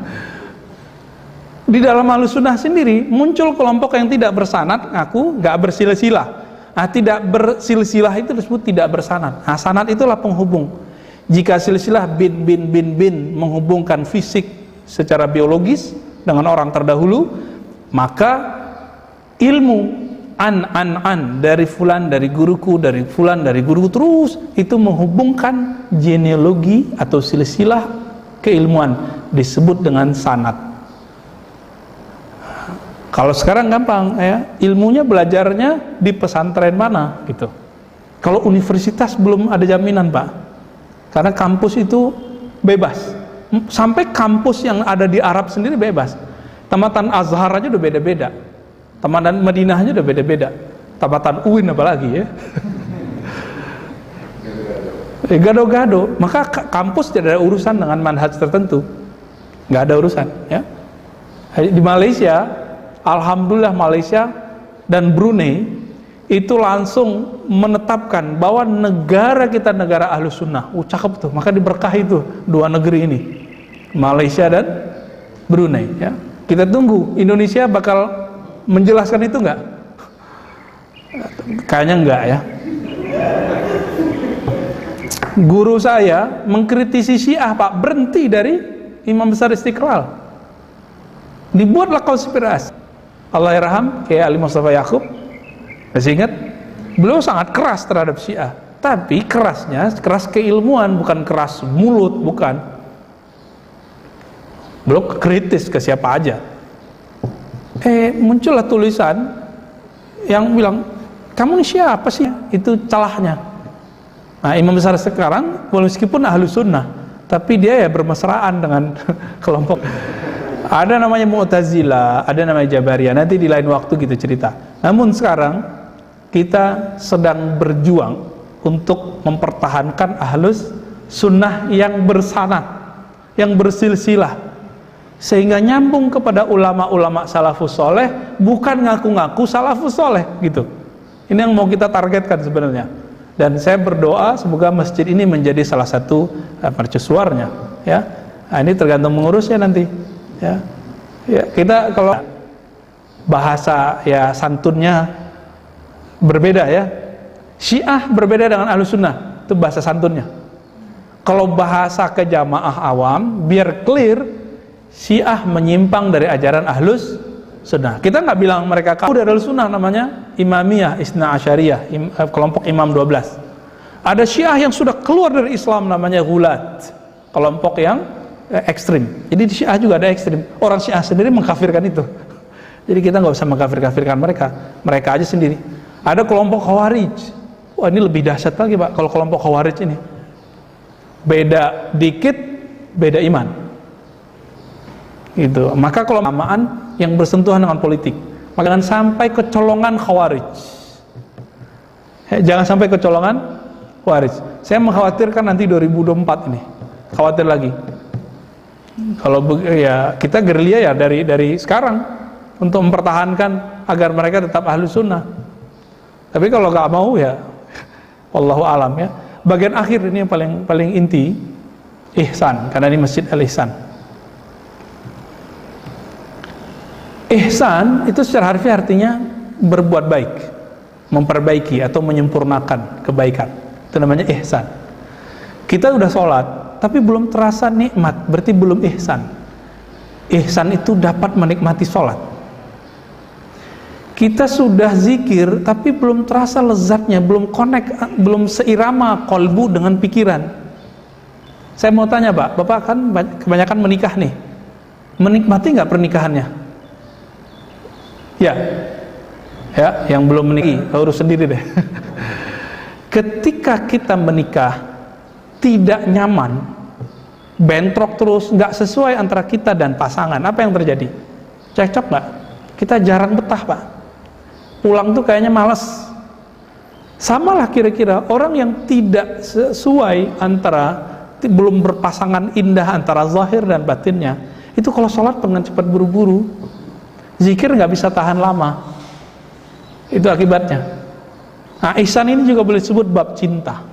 [SPEAKER 1] Di dalam Ahlussunnah sendiri muncul kelompok yang tidak bersanad, ngaku gak bersilsilah. Nah, tidak bersilsilah itu disebut tidak bersanad. Nah, sanad itulah penghubung. Jika silsilah bin menghubungkan fisik secara biologis dengan orang terdahulu, maka ilmu an dari fulan, dari guruku, dari fulan, dari guruku, terus itu menghubungkan genealogi atau silsilah keilmuan, disebut dengan sanad. Kalau sekarang gampang ya, ilmunya belajarnya di pesantren mana gitu. Kalau universitas belum ada jaminan Pak, karena kampus itu bebas. Sampai kampus yang ada di Arab sendiri bebas. Tamatan Azhar aja udah beda-beda, tamatan Madinahnya udah beda-beda, tamatan UIN apalagi ya. Gado-gado. Maka kampus tidak ada urusan dengan manhaj tertentu, nggak ada urusan ya. Di Malaysia, alhamdulillah, Malaysia dan Brunei itu langsung menetapkan bahwa negara kita negara Ahlus Sunnah. Cakep tuh, maka diberkahi tuh dua negeri ini, Malaysia dan Brunei ya. Kita tunggu Indonesia bakal menjelaskan itu enggak? Kayaknya enggak ya. Guru saya mengkritisi Syiah Pak, berhenti dari Imam Besar Istiqlal. Dibuatlah konspirasi. Allahyarham kayak Ali Mustafa Yaakob. Masih ingat? Beliau sangat keras terhadap Syiah, tapi kerasnya keras keilmuan, bukan keras mulut, bukan. Beliau kritis ke siapa aja. Muncullah tulisan yang bilang, kamu ini siapa sih? Itu celahnya. Nah, Imam Besar sekarang meskipun Ahlus Sunnah, tapi dia ya bermesraan dengan kelompok. Ada namanya Mu'tazilah, ada namanya Jabariyah. Nanti di lain waktu kita cerita. Namun sekarang kita sedang berjuang untuk mempertahankan Ahlus Sunnah yang bersanad, yang bersilsilah, sehingga nyambung kepada ulama-ulama salafus soleh, bukan ngaku-ngaku salafus soleh gitu. Ini yang mau kita targetkan sebenarnya. Dan saya berdoa semoga masjid ini menjadi salah satu mercusuarnya ya. Nah, ini tergantung mengurusnya nanti. Ya, ya kita kalau bahasa ya santunnya berbeda ya. Syiah berbeda dengan Ahlus Sunnah, itu bahasa santunnya. Kalau bahasa ke jamaah awam, biar clear, Syiah menyimpang dari ajaran Ahlus Sunnah. Kita nggak bilang mereka kafir dari Ahlus Sunnah, namanya Imamiyah, Isna Asyariyah, kelompok Imam 12. Ada Syiah yang sudah keluar dari Islam, namanya Ghulat, kelompok yang ekstrim. Jadi di Syiah juga ada ekstrim. Orang Syiah sendiri mengkafirkan itu. Jadi kita nggak usah mengkafir-kafirkan mereka, mereka aja sendiri. Ada kelompok Khawarij. Wah, ini lebih dahsyat lagi, Pak, kalau kelompok Khawarij ini. Beda dikit, beda iman. Gitu. Maka kalau keagamaan yang bersentuhan dengan politik, maka jangan sampai kecolongan Khawarij. Jangan sampai kecolongan Khawarij. Saya mengkhawatirkan nanti 2024 ini. Khawatir lagi. Kalau ya kita gerilya ya dari sekarang untuk mempertahankan agar mereka tetap Ahlus Sunnah. Tapi kalau nggak mau ya, wallahu alam ya. Bagian akhir ini yang paling inti, ihsan, karena ini Masjid Al-Ihsan. Ihsan itu secara harfiah artinya berbuat baik, memperbaiki atau menyempurnakan kebaikan. Itu namanya ihsan. Kita udah sholat, tapi belum terasa nikmat, berarti belum ihsan. Ihsan itu dapat menikmati sholat. Kita sudah zikir, tapi belum terasa lezatnya, belum connect, belum seirama kolbu dengan pikiran. Saya mau tanya, Pak, Bapak kan kebanyakan menikah nih, menikmati nggak pernikahannya? Ya, yang belum menikah, urus sendiri deh. Ketika kita menikah, tidak nyaman, bentrok terus, nggak sesuai antara kita dan pasangan, apa yang terjadi? Cekcok nggak? Kita jarang betah, Pak. Pulang tuh kayaknya malas. Samalah kira-kira orang yang tidak sesuai antara, belum berpasangan indah antara zahir dan batinnya, itu kalau sholat pengen cepat buru-buru, zikir nggak bisa tahan lama. Itu akibatnya. Nah, ihsan ini juga boleh disebut bab cinta.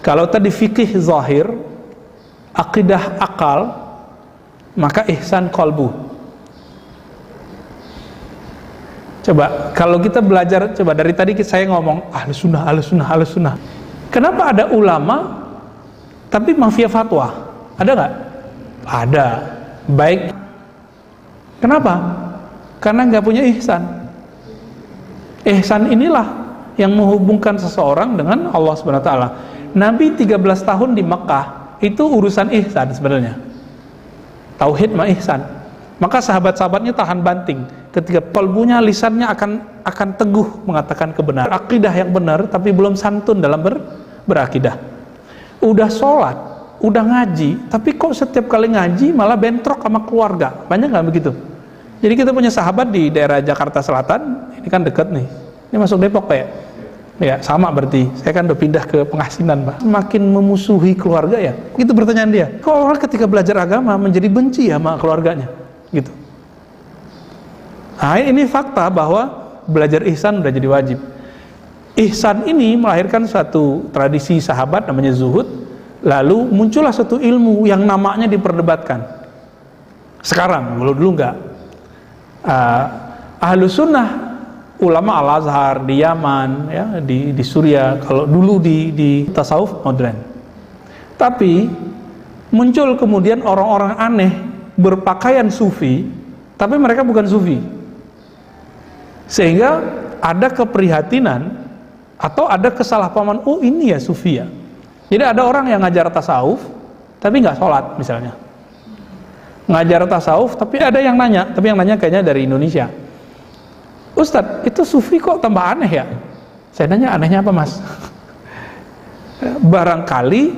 [SPEAKER 1] Kalau tadi fikih zahir, akidah akal, maka ihsan qalbu. Coba, kalau kita belajar, coba dari tadi saya ngomong Ahlus Sunnah, Ahlus Sunnah, Ahlus Sunnah. Kenapa ada ulama tapi mafia fatwa? Ada nggak? Ada. Baik. Kenapa? Karena nggak punya ihsan. Ihsan inilah yang menghubungkan seseorang dengan Allah Subhanahu wa taala. Nabi 13 tahun di Mekah, itu urusan ihsan sebenarnya. Tauhid ma ihsan. Maka sahabat-sahabatnya tahan banting ketika kalbunya, lisannya akan teguh mengatakan kebenaran, akidah yang benar, tapi belum santun dalam berakidah. Udah sholat, udah ngaji, tapi kok setiap kali ngaji malah bentrok sama keluarga. Banyak nggak begitu? Jadi kita punya sahabat di daerah Jakarta Selatan, ini kan dekat nih, ini masuk Depok Pak ya? Ya sama berarti, saya kan udah pindah ke Pengasinan Pak. Makin memusuhi keluarga ya? Itu pertanyaan dia. Kok orang ketika belajar agama menjadi benci ya sama keluarganya? Gitu. Nah, ini fakta bahwa belajar ihsan udah jadi wajib. Ihsan ini melahirkan suatu tradisi sahabat namanya zuhud, lalu muncullah suatu ilmu yang namanya diperdebatkan. Sekarang, kalau dulu enggak. Ahlus Sunnah, ulama Al-Azhar di Yaman, ya, di Suriah, kalau dulu di tasawuf modern. Tapi muncul kemudian orang-orang aneh berpakaian sufi, tapi mereka bukan sufi, sehingga ada keprihatinan atau ada kesalahpahaman. Oh ini ya sufi ya. Jadi ada orang yang ngajar tasawuf tapi nggak sholat misalnya, ngajar tasawuf tapi ada yang nanya, tapi yang nanya kayaknya dari Indonesia. Ustadz, itu sufi kok tambah aneh ya? Saya nanya, anehnya apa mas? Barangkali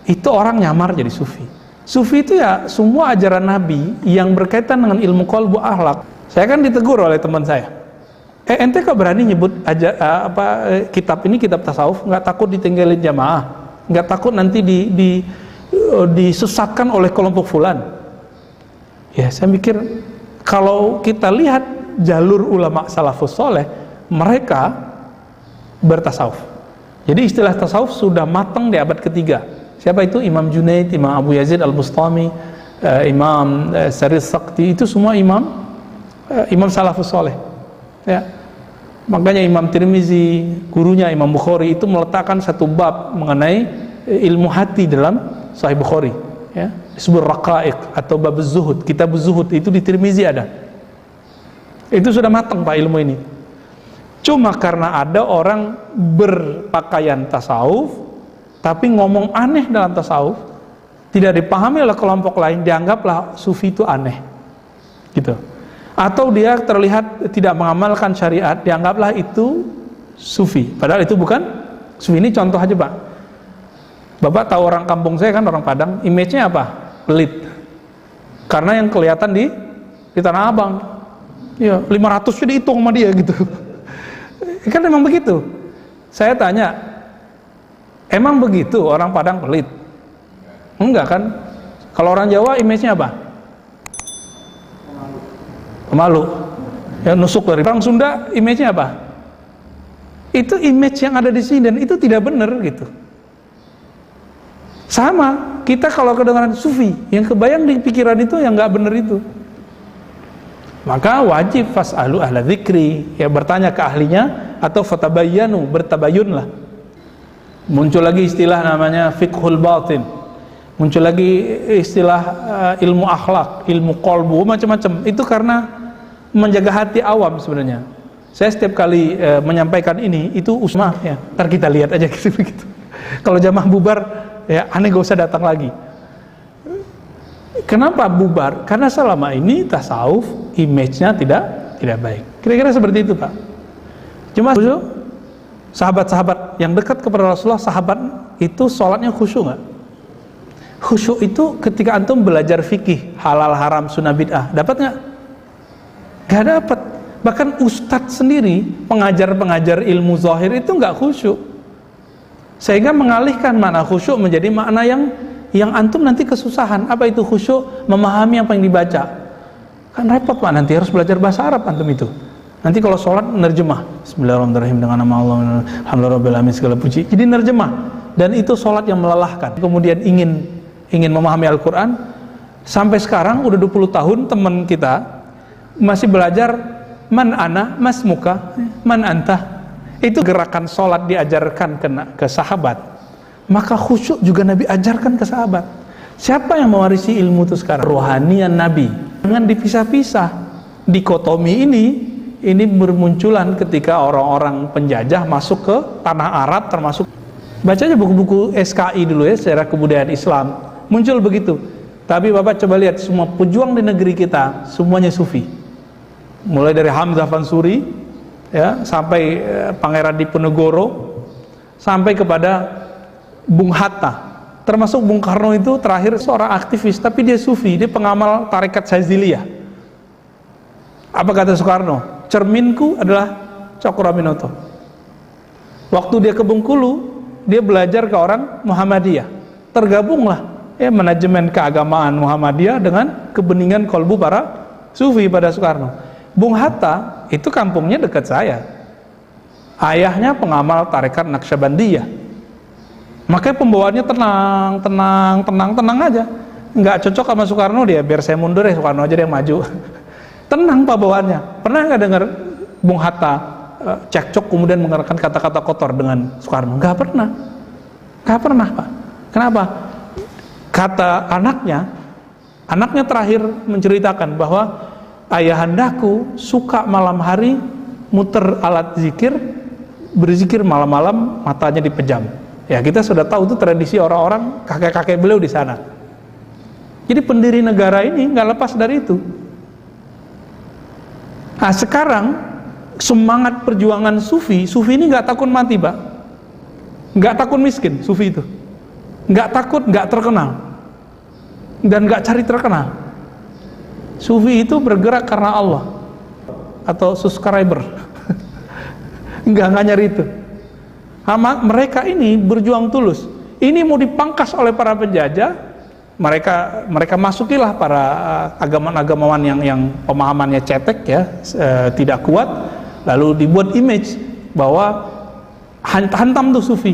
[SPEAKER 1] itu orang nyamar jadi sufi. Sufi itu ya semua ajaran Nabi yang berkaitan dengan ilmu qalbu akhlak. Saya kan ditegur oleh teman saya. Ente kok berani nyebut kitab ini kitab tasawuf, nggak takut ditinggalin jamaah, nggak takut nanti disesatkan oleh kelompok fulan? Ya saya mikir, kalau kita lihat jalur ulama salafus soleh, mereka bertasawuf. Jadi istilah tasawuf sudah matang di abad ketiga. Siapa itu? Imam Junaid, Imam Abu Yazid Al-Bustami, Imam Saris Sakti, itu semua imam salafus soleh, ya. Makanya Imam Tirmizi, gurunya Imam Bukhari, itu meletakkan satu bab mengenai ilmu hati dalam Sahih Bukhari, ya, disebut Raqaiq atau bab zuhud, kitab zuhud, itu di Tirmizi ada. Itu sudah matang Pak ilmu ini. Cuma karena ada orang berpakaian tasawuf tapi ngomong aneh dalam tasawuf, tidak dipahami oleh kelompok lain, dianggaplah sufi itu aneh, gitu. Atau dia terlihat tidak mengamalkan syariat, dianggaplah itu sufi, padahal itu bukan sufi. Ini contoh aja Pak. Bapak tahu orang kampung saya kan, orang Padang, image-nya apa? Pelit. Karena yang kelihatan di Tanah Abang, ya 500 dihitung sama dia gitu. Kan memang begitu. Saya tanya, emang begitu orang Padang pelit? Enggak kan? Kalau orang Jawa image-nya apa? Pemalu. Ya, nusuk dari orang Sunda image-nya apa? Itu image yang ada di sini, dan itu tidak benar gitu. Sama, kita kalau kedengaran sufi, yang kebayang di pikiran itu yang nggak benar itu. Maka wajib fas'alu ahla dzikri, ya, bertanya ke ahlinya, atau fatabayyanu, bertabayunlah. Muncul lagi istilah namanya fiqhul batin, muncul lagi istilah ilmu akhlak, ilmu qalbu, macam-macam. Itu karena menjaga hati awam sebenarnya. Saya setiap kali menyampaikan ini, itu usmah ya, ntar kita lihat aja gitu begitu. Kalau jamaah bubar, ya aneh, gak usah datang lagi. Kenapa bubar? Karena selama ini tasawuf image-nya tidak baik. Kira-kira seperti itu Pak. Cuma sahabat-sahabat yang dekat kepada Rasulullah, sahabat itu sholatnya khusyuk nggak? Khusyuk itu ketika antum belajar fikih halal haram sunnah bid'ah, dapat nggak? Nggak dapat. Bahkan ustadz sendiri, pengajar ilmu zahir itu nggak khusyuk, sehingga mengalihkan makna khusyuk menjadi makna yang antum nanti kesusahan. Apa itu khusyuk? Memahami apa yang dibaca. Kan repot Pak, nanti harus belajar bahasa Arab antum itu. Nanti kalau sholat nerjemah, Bismillahirrahmanirrahim, dengan nama Allah, alhamdulillahirabbil alamin, segala puji. Jadi nerjemah, dan itu sholat yang melelahkan. Kemudian ingin memahami Al-Quran. Sampai sekarang udah 20 tahun teman kita masih belajar man ana, mas muka, man anta. Itu gerakan sholat diajarkan ke sahabat. Maka khusyuk juga Nabi ajarkan ke sahabat. Siapa yang mewarisi ilmu itu sekarang? Rohanian Nabi. Jangan dipisah-pisah. Dikotomi ini bermunculan ketika orang-orang penjajah masuk ke tanah Arab, termasuk baca aja buku-buku SKI dulu ya, sejarah kebudayaan Islam, muncul begitu. Tapi Bapak coba lihat, semua pejuang di negeri kita semuanya sufi, mulai dari Hamzah Fansuri ya, sampai Pangeran Diponegoro, sampai kepada Bung Hatta, termasuk Bung Karno itu terakhir seorang aktivis, tapi dia sufi, dia pengamal tarekat Syaziliyah. Apa kata Soekarno? Cerminku adalah Cokroaminoto. Waktu dia ke Bengkulu, dia belajar ke orang Muhammadiyah. Tergabunglah ya manajemen keagamaan Muhammadiyah dengan kebeningan kolbu para sufi pada Soekarno. Bung Hatta itu kampungnya dekat saya. Ayahnya pengamal tarekat Naqsyabandiyah. Makanya pembawaannya tenang aja. Nggak cocok sama Soekarno, dia biar saya mundur ya, Soekarno aja dia yang maju. Tenang Pak bawaannya. Pernah nggak dengar Bung Hatta cekcok kemudian mengeluarkan kata-kata kotor dengan Soekarno? Nggak pernah Pak. Kenapa? Kata anaknya terakhir menceritakan bahwa ayahandaku suka malam hari muter alat zikir, berzikir malam-malam, matanya dipejam. Ya, kita sudah tahu itu tradisi orang-orang kakek-kakek beliau di sana. Jadi pendiri negara ini nggak lepas dari itu. Nah sekarang semangat perjuangan sufi ini nggak takut mati Pak, nggak takut miskin. Sufi itu nggak takut nggak terkenal dan nggak cari terkenal. Sufi itu bergerak karena Allah atau subscriber. nggak nyari itu. Mereka ini berjuang tulus. Ini mau dipangkas oleh para penjajah, mereka masukilah para agamawan yang pemahamannya cetek ya, tidak kuat, lalu dibuat image bahwa hantam tuh sufi.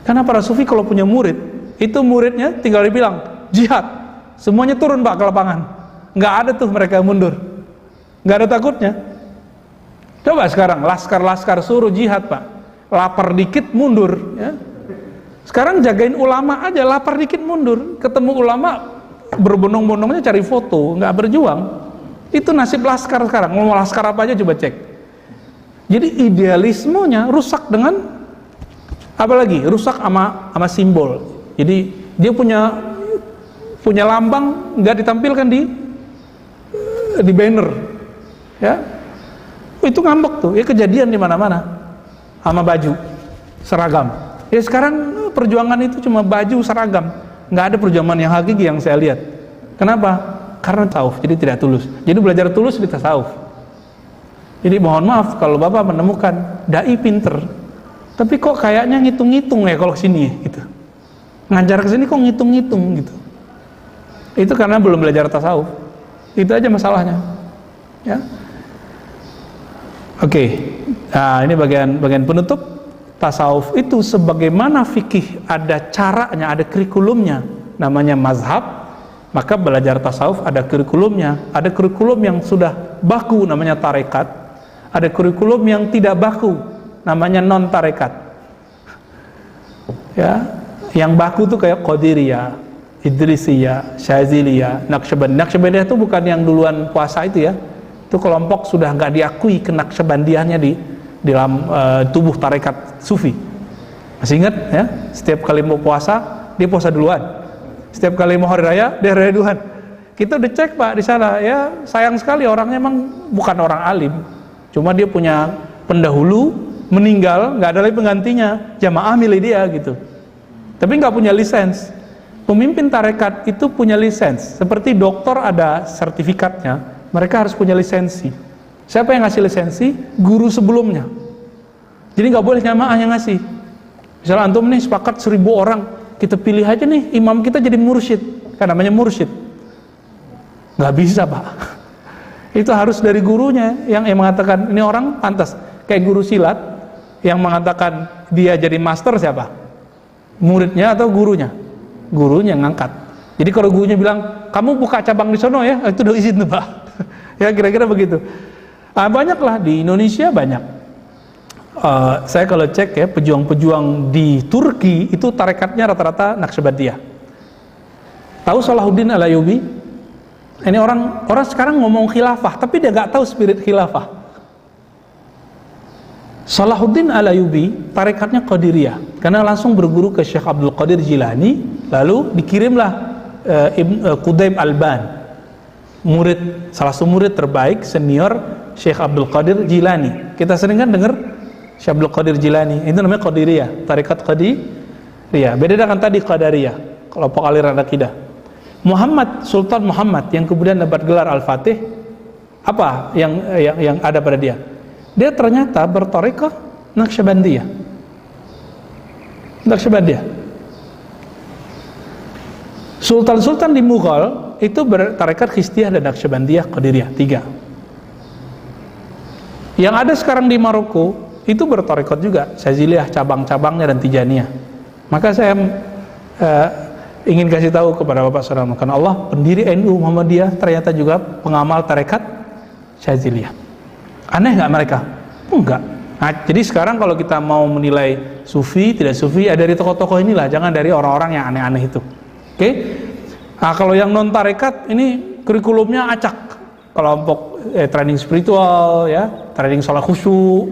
[SPEAKER 1] Karena para sufi kalau punya murid Itu muridnya tinggal dibilang jihad, semuanya turun Pak ke lapangan. Nggak ada tuh mereka mundur, nggak ada takutnya. Coba sekarang laskar-laskar suruh jihad Pak, lapar dikit mundur ya. Sekarang jagain ulama aja, lapar dikit mundur, ketemu ulama berbondong-bondongnya cari foto, nggak berjuang. Itu nasib laskar sekarang. Mau laskar apa aja coba cek. Jadi idealismenya rusak dengan apa lagi? Rusak sama simbol. Jadi dia punya lambang nggak ditampilkan di banner, ya. Itu ngambek tuh, ya kejadian di mana-mana sama baju seragam. Ya sekarang perjuangan itu cuma baju seragam, nggak ada perjuangan yang hakiki yang saya lihat. Kenapa? Karena tasawuf, jadi tidak tulus. Jadi belajar tulus di tasawuf. Jadi mohon maaf kalau Bapak menemukan dai pinter, tapi kok kayaknya ngitung-ngitung ya kalau kesini gitu. Ngajar kesini kok ngitung-ngitung gitu. Itu karena belum belajar tasawuf. Itu aja masalahnya. Ya. Oke. Nah, ini bagian penutup. Tasawuf itu sebagaimana fikih ada caranya, ada kurikulumnya, namanya mazhab. Maka belajar tasawuf ada kurikulumnya. Ada kurikulum yang sudah baku, namanya tarekat. Ada kurikulum yang tidak baku, namanya non tarekat. Ya, yang baku tuh kayak Qadiriyah, Idrisiyah, Syaziliyah, Naqsyabandiyah. Naqsyabandiyah itu bukan yang duluan puasa itu ya. Itu kelompok sudah nggak diakui kenaqsyabandiahnya di dalam tubuh tarekat sufi. Masih ingat ya? Setiap kali mau puasa dia puasa duluan. Setiap kali mau hari raya dia hari raya duluan. Kita udah cek Pak di sana ya. Sayang sekali orangnya emang bukan orang alim. Cuma dia punya pendahulu meninggal, nggak ada lagi penggantinya. Jamaah milih dia gitu. Tapi nggak punya lisens. Pemimpin tarekat itu punya lisens. Seperti dokter ada sertifikatnya, mereka harus punya lisensi. Siapa yang ngasih lisensi? Guru sebelumnya. Jadi nggak boleh jamaah yang ngasih. Misalnya antum nih sepakat 1000 orang, kita pilih aja nih imam kita jadi mursyid, kan namanya mursyid. Nggak bisa Pak. Itu harus dari gurunya yang mengatakan ini orang pantas. Kayak guru silat yang mengatakan dia jadi master siapa? Muridnya atau gurunya? Gurunya ngangkat. Jadi kalau gurunya bilang kamu buka cabang di sono ya, itu udah izin tuh Pak. Ya kira-kira begitu. Banyaklah di Indonesia banyak. Saya kalau cek ya pejuang-pejuang di Turki itu tarekatnya rata-rata Naqsyabandiyah. Tahu Salahuddin Al-Ayyubi? Ini orang sekarang ngomong khilafah, tapi dia nggak tahu spirit khilafah. Salahuddin Al-Ayyubi tarekatnya Qadiriyah, karena langsung berguru ke Syekh Abdul Qadir Jilani, lalu dikirimlah Qudaib Alban, salah satu murid terbaik senior Syekh Abdul Qadir Jilani. Kita sering kan dengar Syekh Abdul Qadir Jilani, itu namanya Qadiriyah, tarekat Qadiriyah. Beda dengan tadi Qadariyah, kelompok aliran akidah. Muhammad, Sultan Muhammad yang kemudian dapat gelar Al-Fatih, apa yang ada pada dia? Dia ternyata bertarekat Naqsyabandiyah. Naqsyabandiyah. Sultan-sultan di Mughal itu bertarekat Khistiyah dan Naqsyabandiyah, Qadiriyah, 3. Yang ada sekarang di Maroko itu bertarekat juga, Syaziliyah cabang-cabangnya dan Tijaniyah. Maka saya ingin kasih tahu kepada Bapak Saudara, karena Allah pendiri NU Muhammadiyah ternyata juga pengamal tarekat Syaziliyah. Aneh nggak mereka? Enggak. Nah, jadi sekarang kalau kita mau menilai sufi, tidak sufi, ya dari tokoh-tokoh inilah, jangan dari orang-orang yang aneh-aneh itu. Oke? Nah, kalau yang non tarekat ini kurikulumnya acak. Kelompok training spiritual, ya, training sholat khusyuk,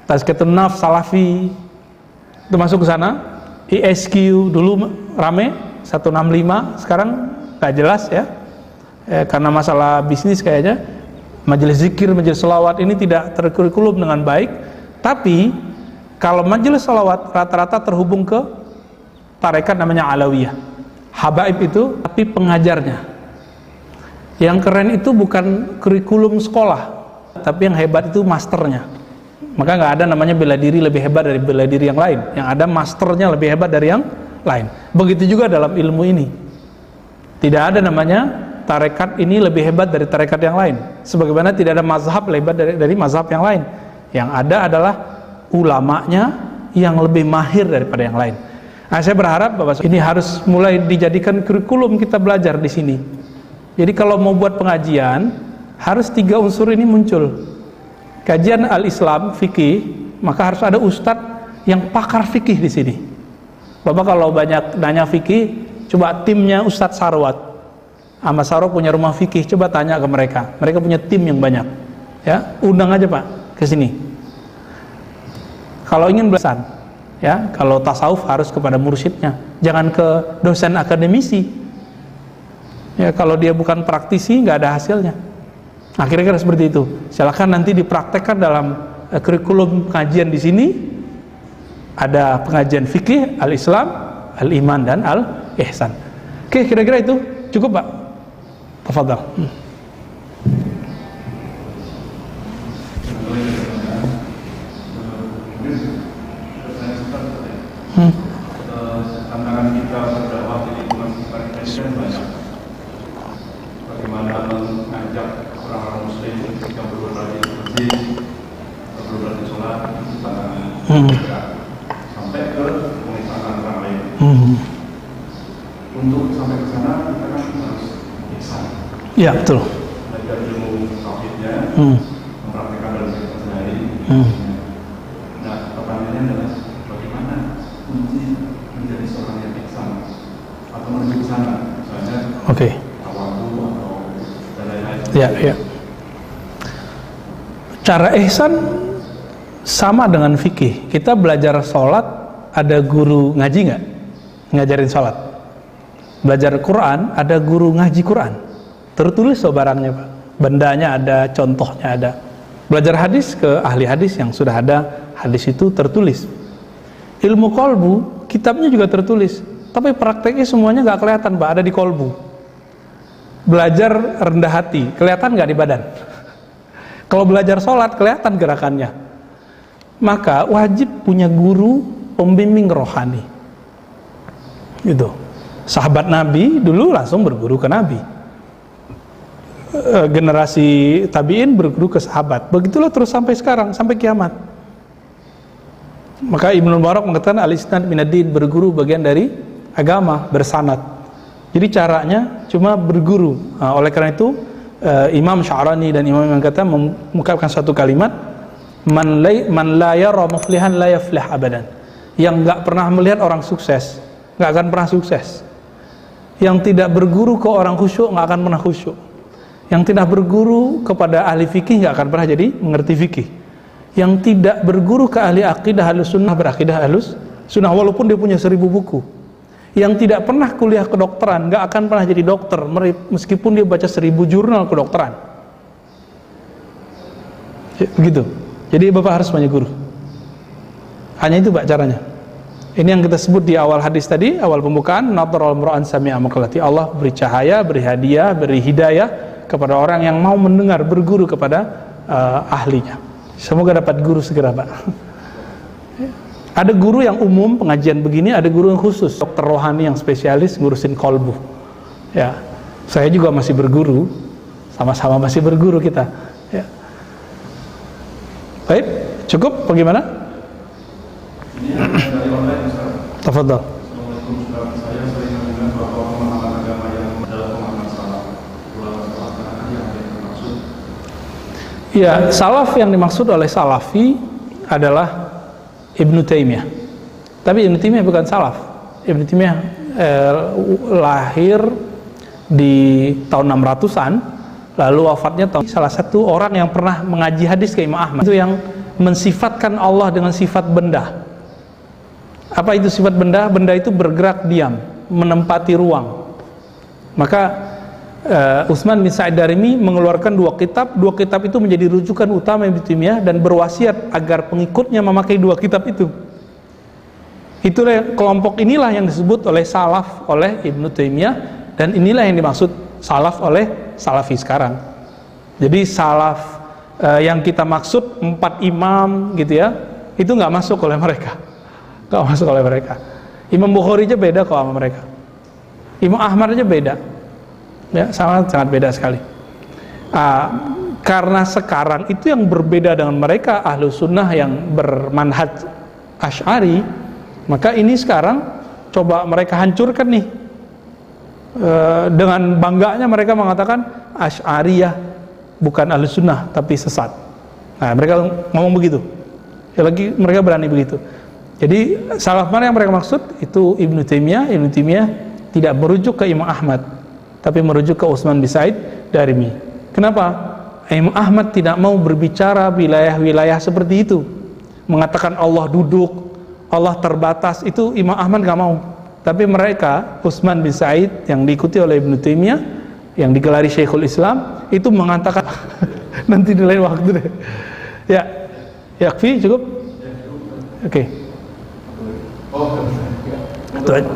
[SPEAKER 1] tazkiyatun nafs salafi, itu masuk ke sana. ISQ dulu rame 165, sekarang nggak jelas ya, karena masalah bisnis kayaknya. Majelis zikir, majelis salawat ini tidak terkurikulum dengan baik. Tapi kalau majelis salawat rata-rata terhubung ke tarekat namanya Alawiyah. Habaib itu tapi pengajarnya. Yang keren itu bukan kurikulum sekolah, tapi yang hebat itu masternya. Maka nggak ada namanya bela diri lebih hebat dari bela diri yang lain. Yang ada masternya lebih hebat dari yang lain. Begitu juga dalam ilmu ini. Tidak ada namanya tarekat ini lebih hebat dari tarekat yang lain. Sebagaimana tidak ada mazhab lebih hebat dari mazhab yang lain. Yang ada adalah ulamanya yang lebih mahir daripada yang lain. Nah, saya berharap Bapak ini harus mulai dijadikan kurikulum kita belajar di sini. Jadi kalau mau buat pengajian, harus 3 unsur ini muncul. Kajian al-Islam, fikih, maka harus ada ustadz yang pakar fikih di sini. Bapak kalau banyak nanya fikih, coba timnya Ustadz Sarwat. Ahmad Sarwat punya rumah fikih, coba tanya ke mereka. Mereka punya tim yang banyak. Ya, undang aja Pak ke sini. Kalau ingin belasan, ya, kalau tasawuf harus kepada mursyidnya, jangan ke dosen akademisi. Ya, kalau dia bukan praktisi nggak ada hasilnya. Nah, kira-kira seperti itu. Silakan nanti dipraktekkan dalam kurikulum pengajian di sini. Ada pengajian fikih, al-Islam, al-Iman dan al-Ihsan. Oke, kira-kira itu cukup Pak. Tafadhal.
[SPEAKER 2] Tantangan kita berdakwah di lingkungan sekitar kita banyak. Bagaimana mengajak orang-orang muslim ketika berdoa di masjid, berdoa di sholat, itu tantangan sampai ke pemisahan orang lain. Untuk sampai ke sana kita kan harus ihsan.
[SPEAKER 1] Ya, betul.
[SPEAKER 2] Belajar ilmu tauhidnya, mempraktikkan dalam kehidupan sehari. Nah, pertanyaannya adalah bagaimana kunci menjadi seorang yang ihsan atau menuju ke sana, misalnya tawadu atau dan lain-lain.
[SPEAKER 1] Ya. Cara ihsan sama dengan fikih. Kita belajar sholat, ada guru ngaji nggak? Ngajarin sholat. Belajar Quran, ada guru ngaji Quran. Tertulis so barangnya Pak. Bendanya ada, contohnya ada. Belajar hadis ke ahli hadis yang sudah ada hadis itu tertulis. Ilmu kolbu, kitabnya juga tertulis. Tapi prakteknya semuanya nggak kelihatan Pak, ada di kolbu. Belajar rendah hati, kelihatan nggak di badan? Kalau belajar sholat, kelihatan gerakannya. Maka wajib punya guru pembimbing rohani. Gitu. Sahabat Nabi dulu langsung berguru ke Nabi. Generasi tabiin berguru ke sahabat. Begitulah terus sampai sekarang, sampai kiamat. Maka Ibnu Mubarak mengatakan al-isnad minad-din, berguru bagian dari agama, bersanad. Jadi caranya cuma berguru. Nah, oleh karena itu Imam Sya'rani dan Imam kata mengungkapkan satu kalimat, man la yara muflihan la yaflih abadan. Yang enggak pernah melihat orang sukses, enggak akan pernah sukses. Yang tidak berguru ke orang khusyuk, enggak akan pernah khusyuk. Yang tidak berguru kepada ahli fikih, enggak akan pernah jadi mengerti fikih. Yang tidak berguru ke ahli akidah ahlus sunnah, berakidah ahlus sunnah walaupun dia punya 1000 buku. Yang tidak pernah kuliah kedokteran, enggak akan pernah jadi dokter meskipun dia baca 1000 jurnal kedokteran. Begitu. Jadi Bapak harus punya guru. Hanya itu Pak caranya. Ini yang kita sebut di awal hadis tadi, awal pembukaan, nadharal mura'an sami'a maqalati. Allah beri cahaya, beri hadiah, beri hidayah kepada orang yang mau mendengar, berguru kepada ahlinya. Semoga dapat guru segera Pak. Ada guru yang umum pengajian begini, ada guru yang khusus, dokter rohani yang spesialis ngurusin kolbu. Ya, saya juga masih berguru, sama-sama masih berguru kita. Ya. Baik, cukup? Bagaimana? Tafadhal.
[SPEAKER 2] Assalamualaikum Ustaz. Saya sering mendengar bahwa pemahaman agama yang adalah pemahaman salaf. Ulama salaf yang dimaksud.
[SPEAKER 1] Ya, salaf yang dimaksud oleh salafi adalah Ibnu Taimiyah. Tapi Ibnu Taimiyah bukan salaf. Ibnu Taimiyah lahir di tahun 600-an, lalu wafatnya tahun. Salah satu orang yang pernah mengaji hadis ke Imam Ahmad itu yang mensifatkan Allah dengan sifat benda. Apa itu sifat benda? Benda itu bergerak diam, menempati ruang. Maka Utsman bin Sa'id Darimi mengeluarkan 2 kitab. 2 kitab itu menjadi rujukan utama Ibnu Taimiyah dan berwasiat agar pengikutnya memakai 2 kitab itu. Itulah kelompok inilah yang disebut oleh salaf oleh Ibnu Taimiyah, dan inilah yang dimaksud salaf oleh salafi sekarang. Jadi salaf yang kita maksud 4 imam gitu ya, itu nggak masuk oleh mereka. Nggak masuk oleh mereka. Imam Bukhari aja beda kok sama mereka. Imam Ahmad aja beda. Ya, sangat beda sekali. Karena sekarang itu yang berbeda dengan mereka Ahlus Sunnah yang bermanhaj Asy'ari, maka ini sekarang coba mereka hancurkan nih. Dengan bangganya mereka mengatakan Asy'ariyah bukan Ahlus Sunnah tapi sesat. Nah, mereka ngomong begitu. Ya, lagi mereka berani begitu. Jadi salaf mana yang mereka maksud? Itu Ibnu Taimiyah. Ibnu Taimiyah tidak merujuk ke Imam Ahmad, tapi merujuk ke Utsman bin Said Darimi. Kenapa? Imam Ahmad tidak mau berbicara wilayah-wilayah seperti itu, mengatakan Allah duduk, Allah terbatas. Itu Imam Ahmad gak mau. Tapi mereka, Utsman bin Said yang diikuti oleh Ibnu Taimiyah, yang digelari Syekhul Islam, itu mengatakan nanti di lain waktu deh. Ya, yakfi cukup. Oke. Itu aja.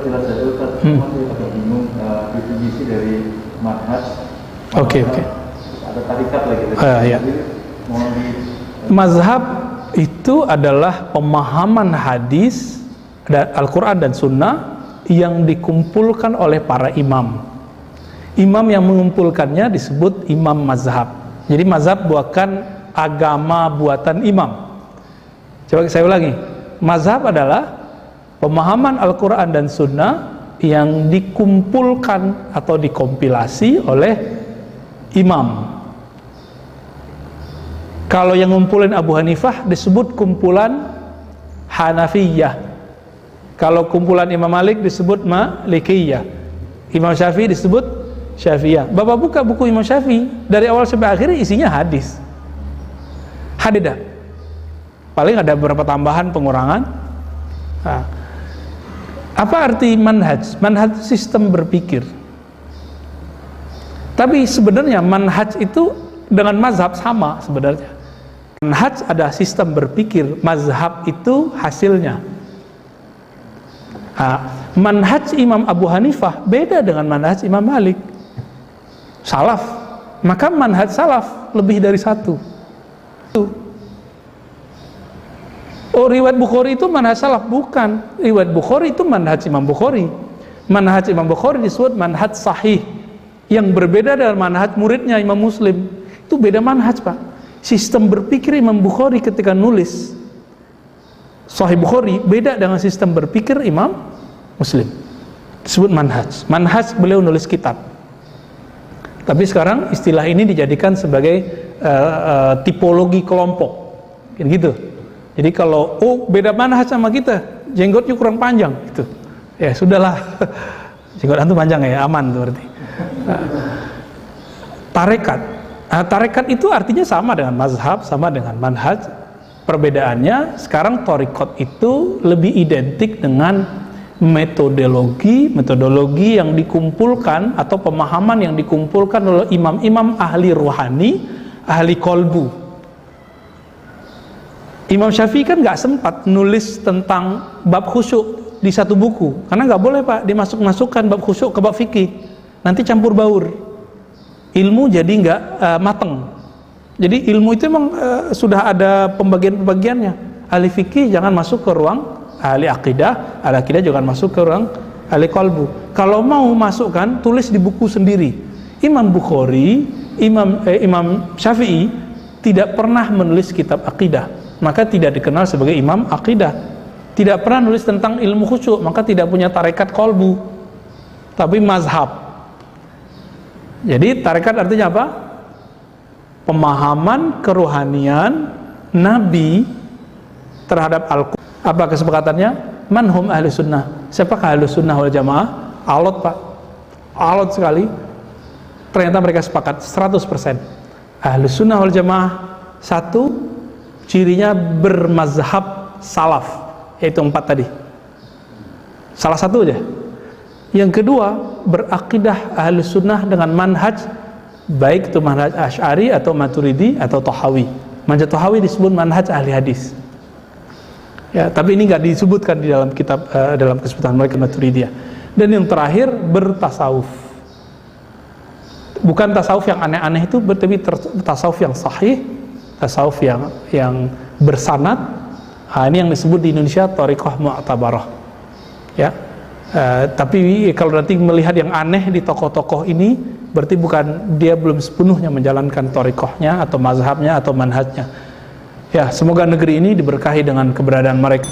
[SPEAKER 3] Bingung definisi dari manhaj.
[SPEAKER 1] Oke.
[SPEAKER 3] Ada tarikat lagi.
[SPEAKER 1] Ya. Mazhab itu adalah pemahaman hadis dan Al-Quran dan Sunnah yang dikumpulkan oleh para imam. Imam yang mengumpulkannya disebut imam mazhab. Jadi mazhab bukan agama buatan imam. Coba saya ulangi. Mazhab adalah pemahaman Al-Quran dan Sunnah yang dikumpulkan atau dikompilasi oleh imam. Kalau yang ngumpulin Abu Hanifah disebut kumpulan Hanafiyah. Kalau kumpulan Imam Malik disebut Malikiyah. Imam Syafi'i disebut Syafi'iyah. Bapak buka buku Imam Syafi'i, dari awal sampai akhir isinya hadis. Hadidah. Paling ada beberapa tambahan, pengurangan. Nah, apa arti manhaj? Manhaj sistem berpikir. Tapi sebenarnya manhaj itu dengan mazhab sama sebenarnya. Manhaj ada sistem berpikir, mazhab itu hasilnya. Manhaj Imam Abu Hanifah beda dengan manhaj Imam Malik. Salaf, maka manhaj salaf lebih dari satu. Oh, riwayat Bukhari itu manhaj salaf? Bukan. Riwayat Bukhari itu manhaj Imam Bukhari. Manhaj Imam Bukhari disebut manhaj sahih, yang berbeda dengan manhaj muridnya Imam Muslim. Itu beda manhaj, Pak. Sistem berpikir Imam Bukhari ketika nulis Sahih Bukhari beda dengan sistem berpikir Imam Muslim. Disebut manhaj. Manhaj beliau nulis kitab. Tapi sekarang istilah ini dijadikan sebagai tipologi kelompok. Gitu. Jadi kalau beda manhaj sama kita, jenggotnya kurang panjang gitu. Ya sudahlah. Jenggot antum panjang ya, aman tuh berarti. Tarekat. Tarekat itu artinya sama dengan mazhab, sama dengan manhaj. Perbedaannya sekarang thariqat itu lebih identik dengan metodologi yang dikumpulkan atau pemahaman yang dikumpulkan oleh imam-imam ahli rohani, ahli kolbu. Imam Syafi'i kan nggak sempat nulis tentang bab khusyuk di satu buku, karena nggak boleh, Pak, dimasuk-masukkan bab khusyuk ke bab fikih, nanti campur baur, ilmu jadi nggak mateng. Jadi ilmu itu memang sudah ada pembagian-pembagiannya. Ahli fikih jangan masuk ke ruang ahli akidah jangan masuk ke ruang ahli qalbu. Kalau mau masukkan, tulis di buku sendiri. Imam Bukhari, Imam Syafi'i tidak pernah menulis kitab akidah, maka tidak dikenal sebagai imam akidah. Tidak pernah nulis tentang ilmu khusyuk, maka tidak punya tarekat qalbu, tapi mazhab. Jadi tarekat artinya apa? Pemahaman kerohanian Nabi terhadap Al-Quran. Apa kesepakatannya? Manhum ahli sunnah. Siapakah ahli sunnah wal jamaah? Alot, Pak, alot sekali. Ternyata mereka sepakat 100%. Ahli sunnah wal jamaah, satu, cirinya bermazhab salaf, yaitu 4 tadi. Salah satu aja. Yang kedua, berakidah ahli sunnah dengan manhaj, baik itu manhaj Asy'ari atau Maturidi atau Tahawi. Manhaj Tahawi disebut manhaj ahli hadis. Ya, tapi ini nggak disebutkan di dalam kitab, dalam kesebutkan mereka Maturidiyah. Dan yang terakhir, bertasawuf. Bukan tasawuf yang aneh-aneh itu, tapi tasawuf yang sahih, tasawuf yang bersanad. Ini yang disebut di Indonesia thariqah mu'tabarah. Ya. Tapi kalau nanti melihat yang aneh di tokoh-tokoh ini, berarti bukan, dia belum sepenuhnya menjalankan thariqahnya atau mazhabnya atau manhajnya. Ya, semoga negeri ini diberkahi dengan keberadaan mereka.